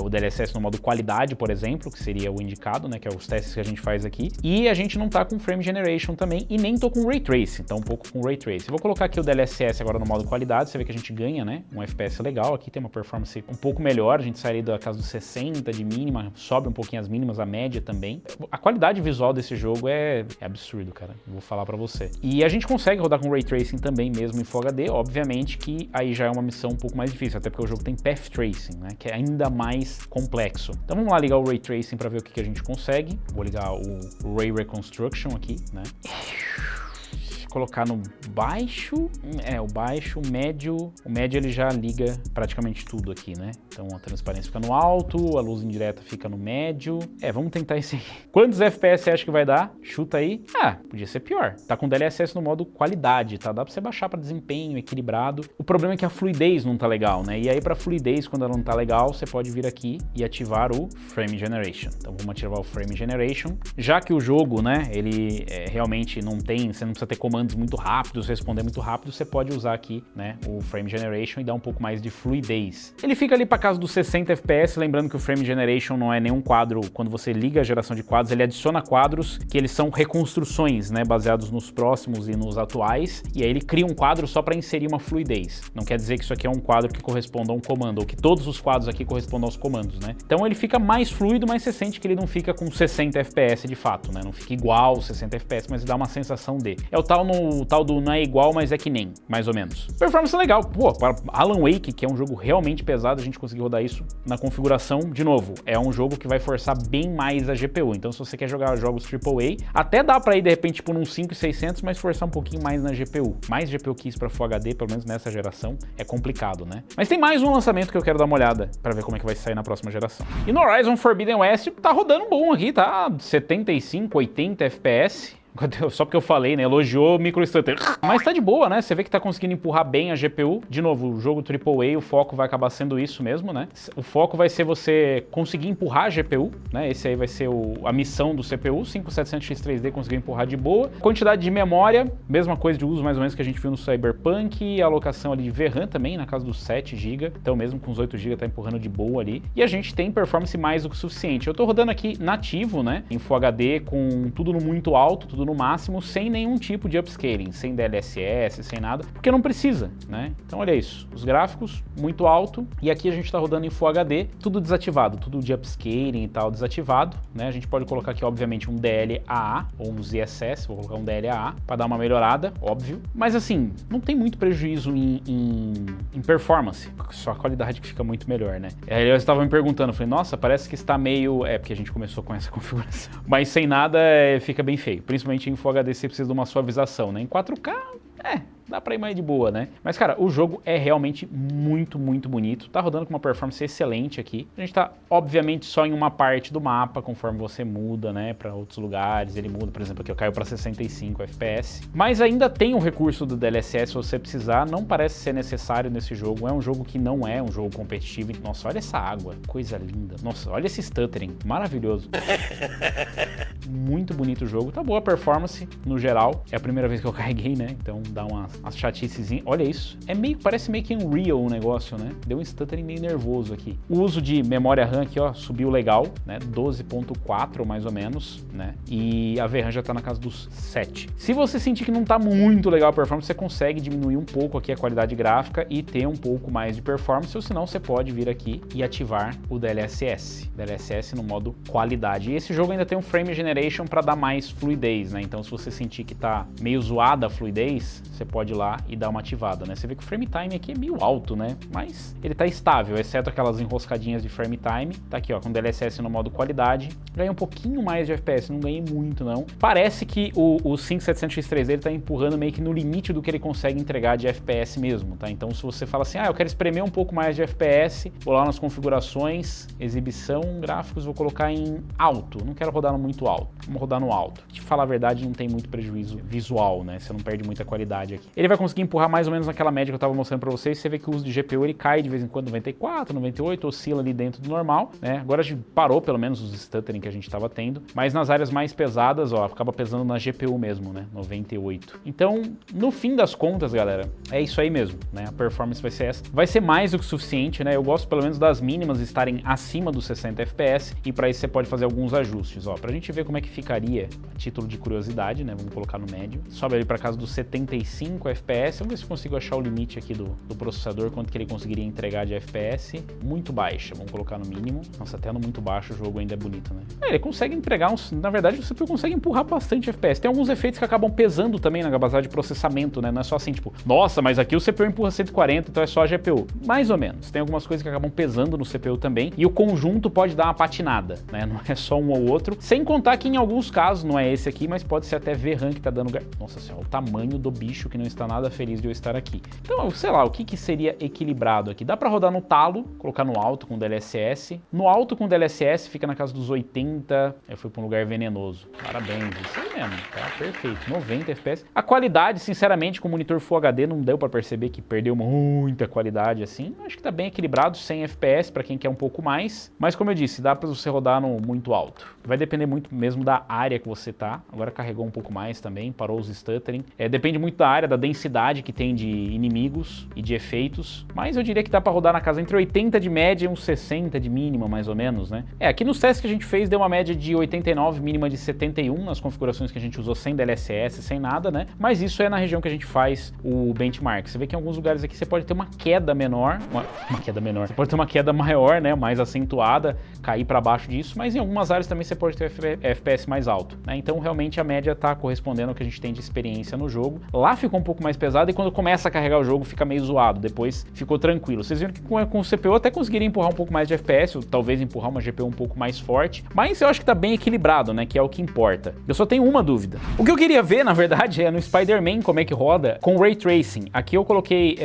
o DLSS no modo qualidade, por exemplo, que seria o indicado, né? Que é os testes que a gente faz aqui. E a gente não tá com Frame Generation também, e nem tô com Ray Tracing, tá um pouco com Ray Tracing. Eu vou colocar aqui o DLSS agora no modo qualidade, você vê que a gente ganha, né? Um FPS legal, aqui tem uma performance um pouco melhor, a gente sairia da casa dos 60 de mínima, sobe um pouquinho as mínimas, a média também. A qualidade visual desse jogo é absurdo, cara, vou falar pra você. E a gente consegue rodar com Ray Tracing também, mesmo em Full HD, obviamente que aí já é uma missão um pouco mais difícil, até porque o jogo tem Path Tracing, né? Que é ainda mais complexo. Então vamos lá ligar o Ray Tracing para ver o que a gente consegue. Vou ligar o Ray Reconstruction aqui, né? Colocar no baixo, o baixo, o médio ele já liga praticamente tudo aqui, né? Então a transparência fica no alto, a luz indireta fica no médio. Vamos tentar esse aqui. Quantos FPS você acha que vai dar? Chuta aí. Podia ser pior. Tá com DLSS no modo qualidade, tá? Dá pra você baixar pra desempenho, equilibrado. O problema é que a fluidez não tá legal, né? E aí pra fluidez, quando ela não tá legal, você pode vir aqui e ativar o Frame Generation. Então vamos ativar o Frame Generation. Já que o jogo, né, ele realmente não tem, você não precisa ter comandos muito rápidos, responder muito rápido, você pode usar aqui, né, o Frame Generation e dar um pouco mais de fluidez. Ele fica ali para casa dos 60 FPS, lembrando que o Frame Generation não é nenhum quadro, quando você liga a geração de quadros, ele adiciona quadros que eles são reconstruções, né, baseados nos próximos e nos atuais, e aí ele cria um quadro só para inserir uma fluidez. Não quer dizer que isso aqui é um quadro que corresponda a um comando, ou que todos os quadros aqui correspondam aos comandos, né? Então ele fica mais fluido, mas você sente que ele não fica com 60 FPS de fato, né? Não fica igual aos 60 FPS, mas dá uma sensação de. É o tal do não é igual, mas é que nem, mais ou menos. Performance legal. Pô, para Alan Wake, que é um jogo realmente pesado, a gente conseguiu rodar isso na configuração. De novo, é um jogo que vai forçar bem mais a GPU. Então, se você quer jogar jogos AAA, até dá pra ir, de repente, tipo, num 5600, mas forçar um pouquinho mais na GPU. Mais GPU que isso pra Full HD, pelo menos nessa geração, é complicado, né? Mas tem mais um lançamento que eu quero dar uma olhada pra ver como é que vai sair na próxima geração. E no Horizon Forbidden West, tá rodando bom aqui, tá? 75, 80 FPS. Só porque eu falei, né? Elogiou o microinstante. Mas tá de boa, né? Você vê que tá conseguindo empurrar bem a GPU. De novo, o jogo AAA, o foco vai acabar sendo isso mesmo, né? O foco vai ser você conseguir empurrar a GPU, né? Esse aí vai ser a missão do CPU. 5700X3D conseguiu empurrar de boa. Quantidade de memória, mesma coisa de uso mais ou menos que a gente viu no Cyberpunk. Alocação ali de VRAM também, na casa dos 7 GB. Então mesmo com os 8 GB tá empurrando de boa ali. E a gente tem performance mais do que o suficiente. Eu tô rodando aqui nativo, né? Em Full HD, com tudo no muito alto, tudo no máximo, sem nenhum tipo de upscaling, sem DLSS, sem nada, porque não precisa, né? Então olha isso, os gráficos muito alto, e aqui a gente tá rodando em Full HD, tudo desativado, tudo de upscaling e tal desativado, né? A gente pode colocar aqui, obviamente, um DLAA ou um ZSS, vou colocar um DLAA para dar uma melhorada, óbvio, mas assim, não tem muito prejuízo em performance, só a qualidade que fica muito melhor, né? Aí eu estava me perguntando, falei, nossa, parece que está meio... porque a gente começou com essa configuração, mas sem nada fica bem feio, principalmente em Full HD você precisa de uma suavização, né? Em 4K, dá pra ir mais de boa, né? Mas, cara, o jogo é realmente muito, muito bonito. Tá rodando com uma performance excelente aqui. A gente tá, obviamente, só em uma parte do mapa, conforme você muda, né, pra outros lugares. Ele muda, por exemplo, aqui eu caio pra 65 FPS. Mas ainda tem o recurso do DLSS se você precisar. Não parece ser necessário nesse jogo. É um jogo que não é um jogo competitivo. Nossa, olha essa água. Coisa linda. Nossa, olha esse stuttering. Maravilhoso. Muito bonito o jogo. Tá boa a performance, no geral. É a primeira vez que eu carreguei, né? Então dá umas chaticezinhas. Olha isso. Parece meio que Unreal o negócio, né? Deu um stuttering meio nervoso aqui. O uso de memória RAM aqui, ó, subiu legal, né? 12.4 mais ou menos, né? E a VRAM já tá na casa dos 7. Se você sentir que não tá muito legal a performance, você consegue diminuir um pouco aqui a qualidade gráfica e ter um pouco mais de performance, ou senão você pode vir aqui e ativar o DLSS. DLSS no modo qualidade. E esse jogo ainda tem um Frame Generation para dar mais fluidez, né? Então se você sentir que tá meio zoada a fluidez, você pode ir lá e dar uma ativada, né? Você vê que o frame time aqui é meio alto, né? Mas ele tá estável, exceto aquelas enroscadinhas de frame time. Tá aqui, ó, com DLSS no modo qualidade. Ganhei um pouquinho mais de FPS, não ganhei muito, não. Parece que o 5700X3 dele tá empurrando meio que no limite do que ele consegue entregar de FPS mesmo, tá? Então se você fala assim, eu quero espremer um pouco mais de FPS, vou lá nas configurações, exibição, gráficos, vou colocar em alto. Não quero rodar no muito alto. Vamos rodar no alto. Te falar a verdade, não tem muito prejuízo visual, né? Você não perde muita qualidade aqui. Ele vai conseguir empurrar mais ou menos naquela média que eu tava mostrando pra vocês. Você vê que o uso de GPU ele cai de vez em quando 94, 98, oscila ali dentro do normal, né? Agora a gente parou pelo menos os stuttering que a gente tava tendo, mas nas áreas mais pesadas, ó, acaba pesando na GPU mesmo, né? 98. Então, no fim das contas, galera, é isso aí mesmo, né? A performance vai ser essa. Vai ser mais do que o suficiente, né? Eu gosto pelo menos das mínimas estarem acima dos 60 FPS e para isso você pode fazer alguns ajustes, ó, pra gente ver como é que ficaria a título de curiosidade, né? Vamos colocar no médio. Sobe ali para casa dos 75 FPS. Vamos ver se eu consigo achar o limite aqui do processador, quanto que ele conseguiria entregar de FPS. Muito baixa, vamos colocar no mínimo. Nossa, até no muito baixo o jogo ainda é bonito, né? Ele consegue entregar uns... Na verdade, você consegue empurrar bastante FPS. Tem alguns efeitos que acabam pesando também na capacidade de processamento, né? Não é só assim, tipo, nossa, mas aqui o CPU empurra 140, então é só a GPU. Mais ou menos. Tem algumas coisas que acabam pesando no CPU também. E o conjunto pode dar uma patinada, né? Não é só um ou outro. Sem contar que em alguns casos, não é esse aqui, mas pode ser até VRAM que tá dando... Nossa senhora, o tamanho do bicho que não está nada feliz de eu estar aqui. Então, sei lá, o que seria equilibrado aqui? Dá pra rodar no talo, colocar no alto com DLSS. No alto com DLSS fica na casa dos 80. Eu fui pra um lugar venenoso. Parabéns, isso aí mesmo, tá perfeito. 90 FPS. A qualidade, sinceramente, com o monitor Full HD não deu pra perceber que perdeu muita qualidade assim. Acho que tá bem equilibrado, 100 FPS pra quem quer um pouco mais. Mas como eu disse, dá pra você rodar no muito alto. Vai depender muito mesmo da área que você tá. Agora carregou um pouco mais também, parou os stuttering. Depende muito da área, da densidade que tem de inimigos e de efeitos. Mas eu diria que dá pra rodar na casa entre 80 de média e uns 60 de mínima, mais ou menos, né? Aqui nos testes que a gente fez deu uma média de 89, mínima de 71, nas configurações que a gente usou sem DLSS, sem nada, né? Mas isso é na região que a gente faz o benchmark. Você vê que em alguns lugares aqui você pode ter uma queda menor, uma queda menor. Você pode ter uma queda maior, né? Mais acentuada, cair pra baixo disso, mas em algumas áreas também você pode ter FPS mais alto, né? Então realmente a média tá correspondendo ao que a gente tem de experiência no jogo. Lá ficou um pouco mais pesado e quando começa a carregar o jogo fica meio zoado, depois ficou tranquilo. Vocês viram que com o CPU até conseguiria empurrar um pouco mais de FPS, ou talvez empurrar uma GPU um pouco mais forte, mas eu acho que tá bem equilibrado, né? Que é o que importa. Eu só tenho uma dúvida. O que eu queria ver, na verdade, é no Spider-Man como é que roda com Ray Tracing. Aqui eu coloquei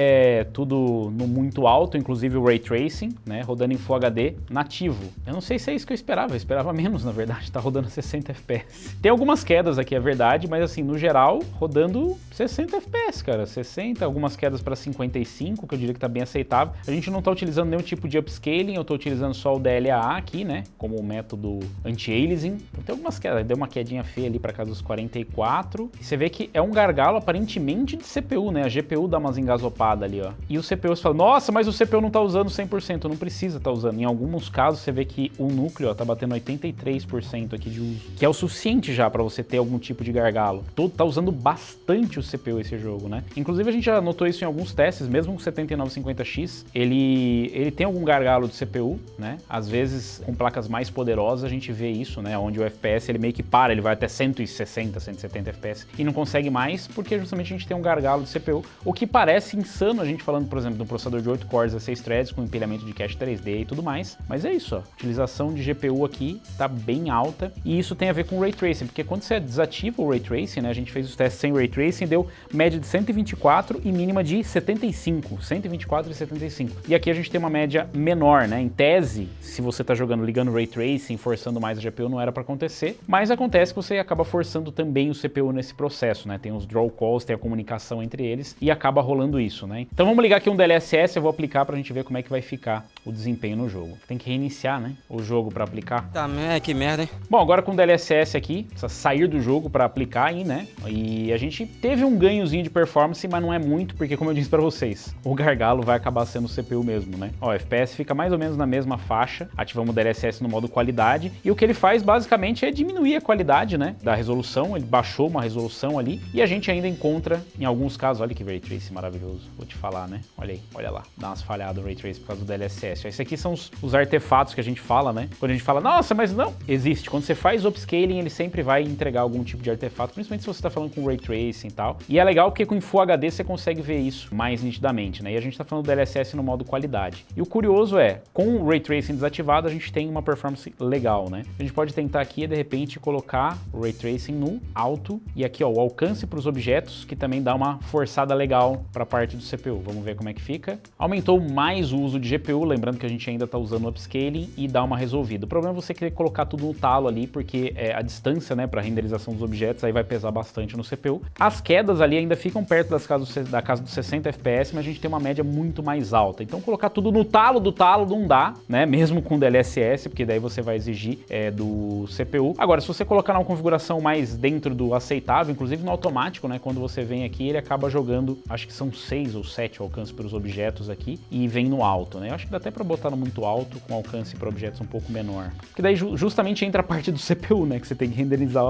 tudo no muito alto, inclusive o Ray Tracing, né? Rodando em Full HD nativo. Eu não sei se é isso que eu esperava menos, na verdade, tá rodando 60 FPS. Tem algumas quedas aqui, é verdade, mas assim, no geral, rodando 60 FPS, cara. 60, algumas quedas para 55, que eu diria que tá bem aceitável. A gente não tá utilizando nenhum tipo de upscaling, eu tô utilizando só o DLAA aqui, né? Como o método anti-aliasing. Então tem algumas quedas, deu uma quedinha feia ali para casa dos 44. E você vê que é um gargalo aparentemente de CPU, né? A GPU dá umas engasopadas ali, ó. E o CPU você fala, nossa, mas o CPU não tá usando 100%, não precisa tá usando. Em alguns casos você vê que o núcleo, ó, tá batendo 83% aqui de uso, que é o suficiente já para você ter algum tipo de gargalo. Tá usando bastante o CPU esse jogo, né? Inclusive a gente já notou isso em alguns testes, mesmo com o 7950X, ele tem algum gargalo de CPU, né? Às vezes com placas mais poderosas a gente vê isso, né? Onde o FPS ele meio que para, ele vai até 160, 170 FPS e não consegue mais porque justamente a gente tem um gargalo de CPU, o que parece insano a gente falando, por exemplo, de um processador de 8 cores, 16 threads com empilhamento de cache 3D e tudo mais, mas é isso, ó. A utilização de GPU aqui tá bem alta e isso tem a ver com Ray Ray Tracing, porque quando você desativa o Ray Tracing, né, a gente fez os testes sem Ray Tracing, deu média de 124 e mínima de 75, 124 e 75. E aqui a gente tem uma média menor, né, em tese, se você tá jogando ligando Ray Tracing, forçando mais a GPU, não era para acontecer, mas acontece que você acaba forçando também o CPU nesse processo, né, tem os draw calls, tem a comunicação entre eles e acaba rolando isso, né. Então vamos ligar aqui um DLSS, eu vou aplicar pra gente ver como é que vai ficar o desempenho no jogo. Tem que reiniciar, né, o jogo para aplicar. Tá, que merda, hein? Bom, agora com o DLSS aqui, precisa sair do jogo para aplicar aí, né? E a gente teve um ganhozinho de performance, mas não é muito, porque como eu disse para vocês, o gargalo vai acabar sendo o CPU mesmo, né? Ó, o FPS fica mais ou menos na mesma faixa, ativamos o DLSS no modo qualidade, e o que ele faz basicamente é diminuir a qualidade, né, da resolução, ele baixou uma resolução ali, e a gente ainda encontra, em alguns casos, olha que Ray Tracing maravilhoso, vou te falar, né? Olha aí, olha lá, dá umas falhadas no Ray Tracing por causa do DLSS. Esses aqui são os artefatos que a gente fala, né? Quando a gente fala, nossa, mas não, existe. Quando você faz upscaling, ele sempre vai entregar algum tipo de artefato, principalmente se você está falando com Ray Tracing e tal. E é legal porque com Full HD você consegue ver isso mais nitidamente, né? E a gente está falando do DLSS no modo qualidade. E o curioso é, com o Ray Tracing desativado, a gente tem uma performance legal, né? A gente pode tentar aqui, de repente, colocar o Ray Tracing no alto e aqui, ó, o alcance para os objetos, que também dá uma forçada legal para a parte do CPU. Vamos ver como é que fica. Aumentou mais o uso de GPU, lembrando que a gente ainda está usando o upscaling e dá uma resolvida. O problema é você querer colocar tudo no talo ali, porque a distância, né, para renderização dos objetos aí vai pesar bastante no CPU. As quedas ali ainda ficam perto da casa dos 60 FPS, mas a gente tem uma média muito mais alta. Então colocar tudo no talo do talo não dá, né, mesmo com DLSS, porque daí você vai exigir do CPU. Agora, se você colocar numa configuração mais dentro do aceitável, inclusive no automático, né, quando você vem aqui, ele acaba jogando, acho que são 6 ou 7 alcance para os objetos aqui, e vem no alto, né? Eu acho que dá até para botar no muito alto, com alcance para objetos um pouco menor. Porque daí justamente entra a parte do CPU, né? Que você tem que renderizar,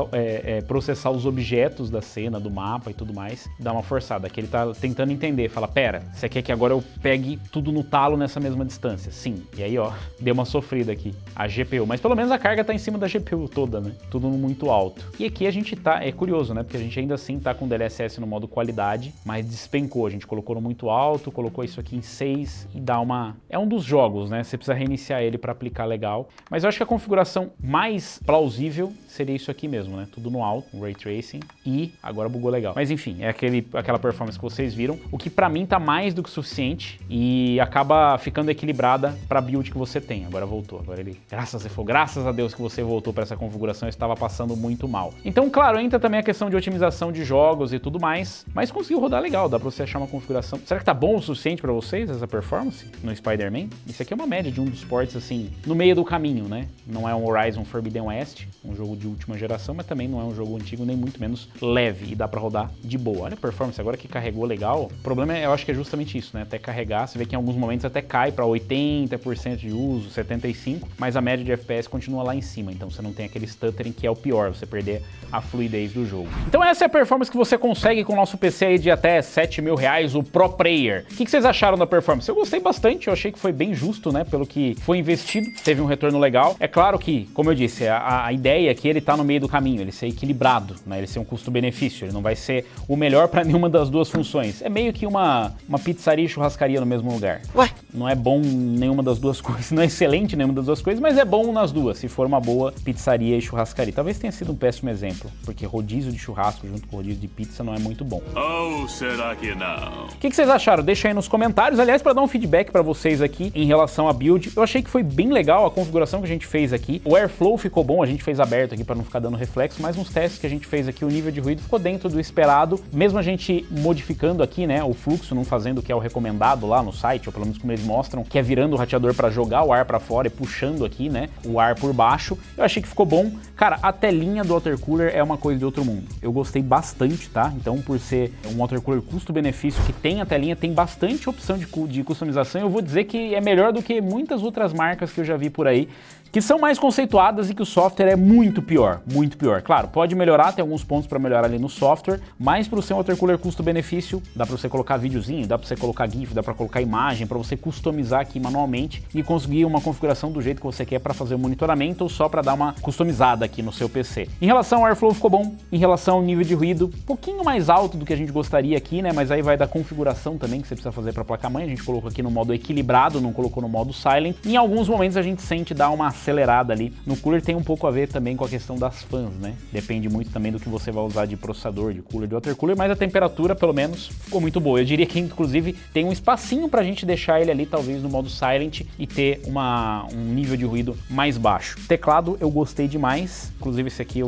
processar os objetos da cena, do mapa e tudo mais, dá uma forçada. Aqui ele tá tentando entender, fala, pera, você quer que agora eu pegue tudo no talo nessa mesma distância? Sim. E aí, ó, deu uma sofrida aqui, a GPU. Mas pelo menos a carga tá em cima da GPU toda, né? Tudo no muito alto. E aqui a gente tá, é curioso, né? Porque a gente ainda assim tá com o DLSS no modo qualidade, mas despencou. A gente colocou no muito alto, colocou isso aqui em 6 e dá uma... É um dos jogos, né? Você precisa reiniciar ele para aplicar legal. Mas eu acho que a configuração mais plausível seria isso aqui mesmo, né? Tudo no alto, Ray Tracing, e agora bugou legal. Mas enfim, é aquela performance que vocês viram, o que para mim tá mais do que suficiente e acaba ficando equilibrada para a build que você tem. Agora voltou, agora ele... Graças a Deus que você voltou para essa configuração, eu estava passando muito mal. Então, claro, entra também a questão de otimização de jogos e tudo mais, mas conseguiu rodar legal, dá para você achar uma configuração. Será que tá bom o suficiente para vocês essa performance no Spider-Man? Isso aqui é uma média de um dos ports, assim, no meio do caminho, né? Não é um Horizon Forbidden West, um jogo de última geração, mas também não é um jogo antigo, nem muito menos leve, e dá pra rodar de boa. Olha a performance agora que carregou legal. O problema, eu acho que é justamente isso, né? Até carregar, você vê que em alguns momentos até cai pra 80% de uso, 75%, mas a média de FPS continua lá em cima, então você não tem aquele stuttering que é o pior, você perder a fluidez do jogo. Então essa é a performance que você consegue com o nosso PC aí de até R$7.000, o Pro Player. O que vocês acharam da performance? Eu gostei bastante, eu achei que foi bem justo, né, pelo que foi investido, teve um retorno legal. É claro que, como eu disse, a ideia é que ele tá no meio do caminho, ele ser equilibrado, né, ele ser um custo-benefício, ele não vai ser o melhor para nenhuma das duas funções. É meio que uma pizzaria e churrascaria no mesmo lugar. Ué? Não é bom nenhuma das duas coisas, não é excelente nenhuma das duas coisas, mas é bom nas duas, se for uma boa pizzaria e churrascaria. Talvez tenha sido um péssimo exemplo, porque rodízio de churrasco junto com rodízio de pizza não é muito bom. Ou será que não? O que vocês acharam? Deixa aí nos comentários. Aliás, para dar um feedback para vocês aqui em relação à build, eu achei que foi bem legal a configuração que a gente fez aqui. O airflow ficou bom, a gente fez aberto aqui para não ficar dando reflexo, mas uns testes que a gente fez aqui, o nível de ruído ficou dentro do esperado, mesmo a gente modificando aqui, né, o fluxo, não fazendo o que é o recomendado lá no site, ou pelo menos como eles mostram, que é virando o rateador para jogar o ar para fora e puxando aqui, né, o ar por baixo. Eu achei que ficou bom. Cara, a telinha do water cooler é uma coisa de outro mundo. Eu gostei bastante, tá? Então, por ser um water cooler custo-benefício que tem a telinha, tem bastante opção de customização. Eu vou dizer que é melhor do que muitas outras marcas que eu já vi por aí, que são mais conceituadas e que o software é muito pior, muito pior. Claro, pode melhorar, tem alguns pontos para melhorar ali no software, mas para o seu water cooler custo-benefício, dá para você colocar videozinho, dá para você colocar GIF, dá para colocar imagem, para você customizar aqui manualmente e conseguir uma configuração do jeito que você quer para fazer o monitoramento ou só para dar uma customizada aqui no seu PC. Em relação ao airflow ficou bom, em relação ao nível de ruído, um pouquinho mais alto do que a gente gostaria aqui, né? Mas aí vai da configuração também que você precisa fazer para a placa-mãe. A gente colocou aqui no modo equilibrado, não colocou no modo silent. Em alguns momentos a gente sente dar uma acelerada ali. No cooler tem um pouco a ver também com a questão das fãs, né? Depende muito também do que você vai usar de processador, de cooler, de water cooler, mas a temperatura, pelo menos, ficou muito boa. Eu diria que, inclusive, tem um espacinho pra gente deixar ele ali, talvez, no modo silent e ter um nível de ruído mais baixo. Teclado, eu gostei demais. Inclusive, esse aqui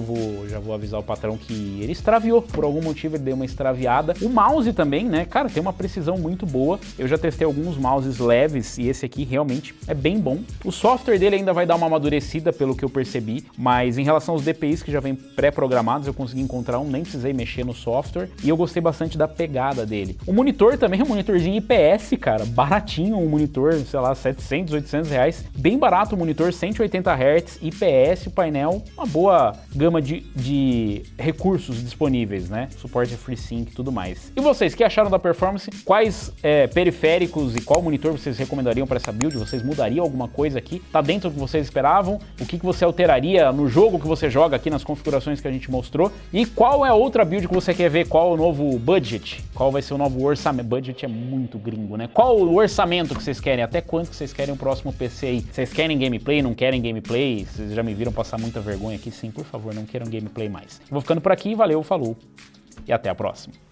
já vou avisar o patrão que ele extraviou. Por algum motivo, ele deu uma extraviada. O mouse também, né? Cara, tem uma precisão muito boa. Eu já testei alguns mouses leves e esse aqui realmente é bem bom. O software dele ainda vai dar uma amadurecida, pelo que eu percebi, mas em relação aos DPIs que já vem pré-programados, eu consegui encontrar um, nem precisei mexer no software, e eu gostei bastante da pegada dele. O monitor também é um monitorzinho IPS, cara, baratinho, um monitor, sei lá, 700, 800 reais, bem barato o monitor, 180 Hz, IPS, o painel, uma boa gama de recursos disponíveis, né? Suporte FreeSync e tudo mais. E vocês, o que acharam da performance? Quais periféricos e qual monitor vocês recomendariam para essa build? Vocês mudariam alguma coisa aqui? Tá dentro do que vocês esperavam? O que você alteraria no jogo que você joga aqui nas configurações que a gente mostrou? E qual é a outra build que você quer ver? Qual é o novo budget? Qual vai ser o novo orçamento? Budget é muito gringo, né? Qual o orçamento que vocês querem? Até quanto que vocês querem o próximo PC aí? Vocês querem gameplay? Não querem gameplay? Vocês já me viram passar muita vergonha aqui? Sim, por favor, não queiram gameplay mais. Vou ficando por aqui, valeu, falou e até a próxima.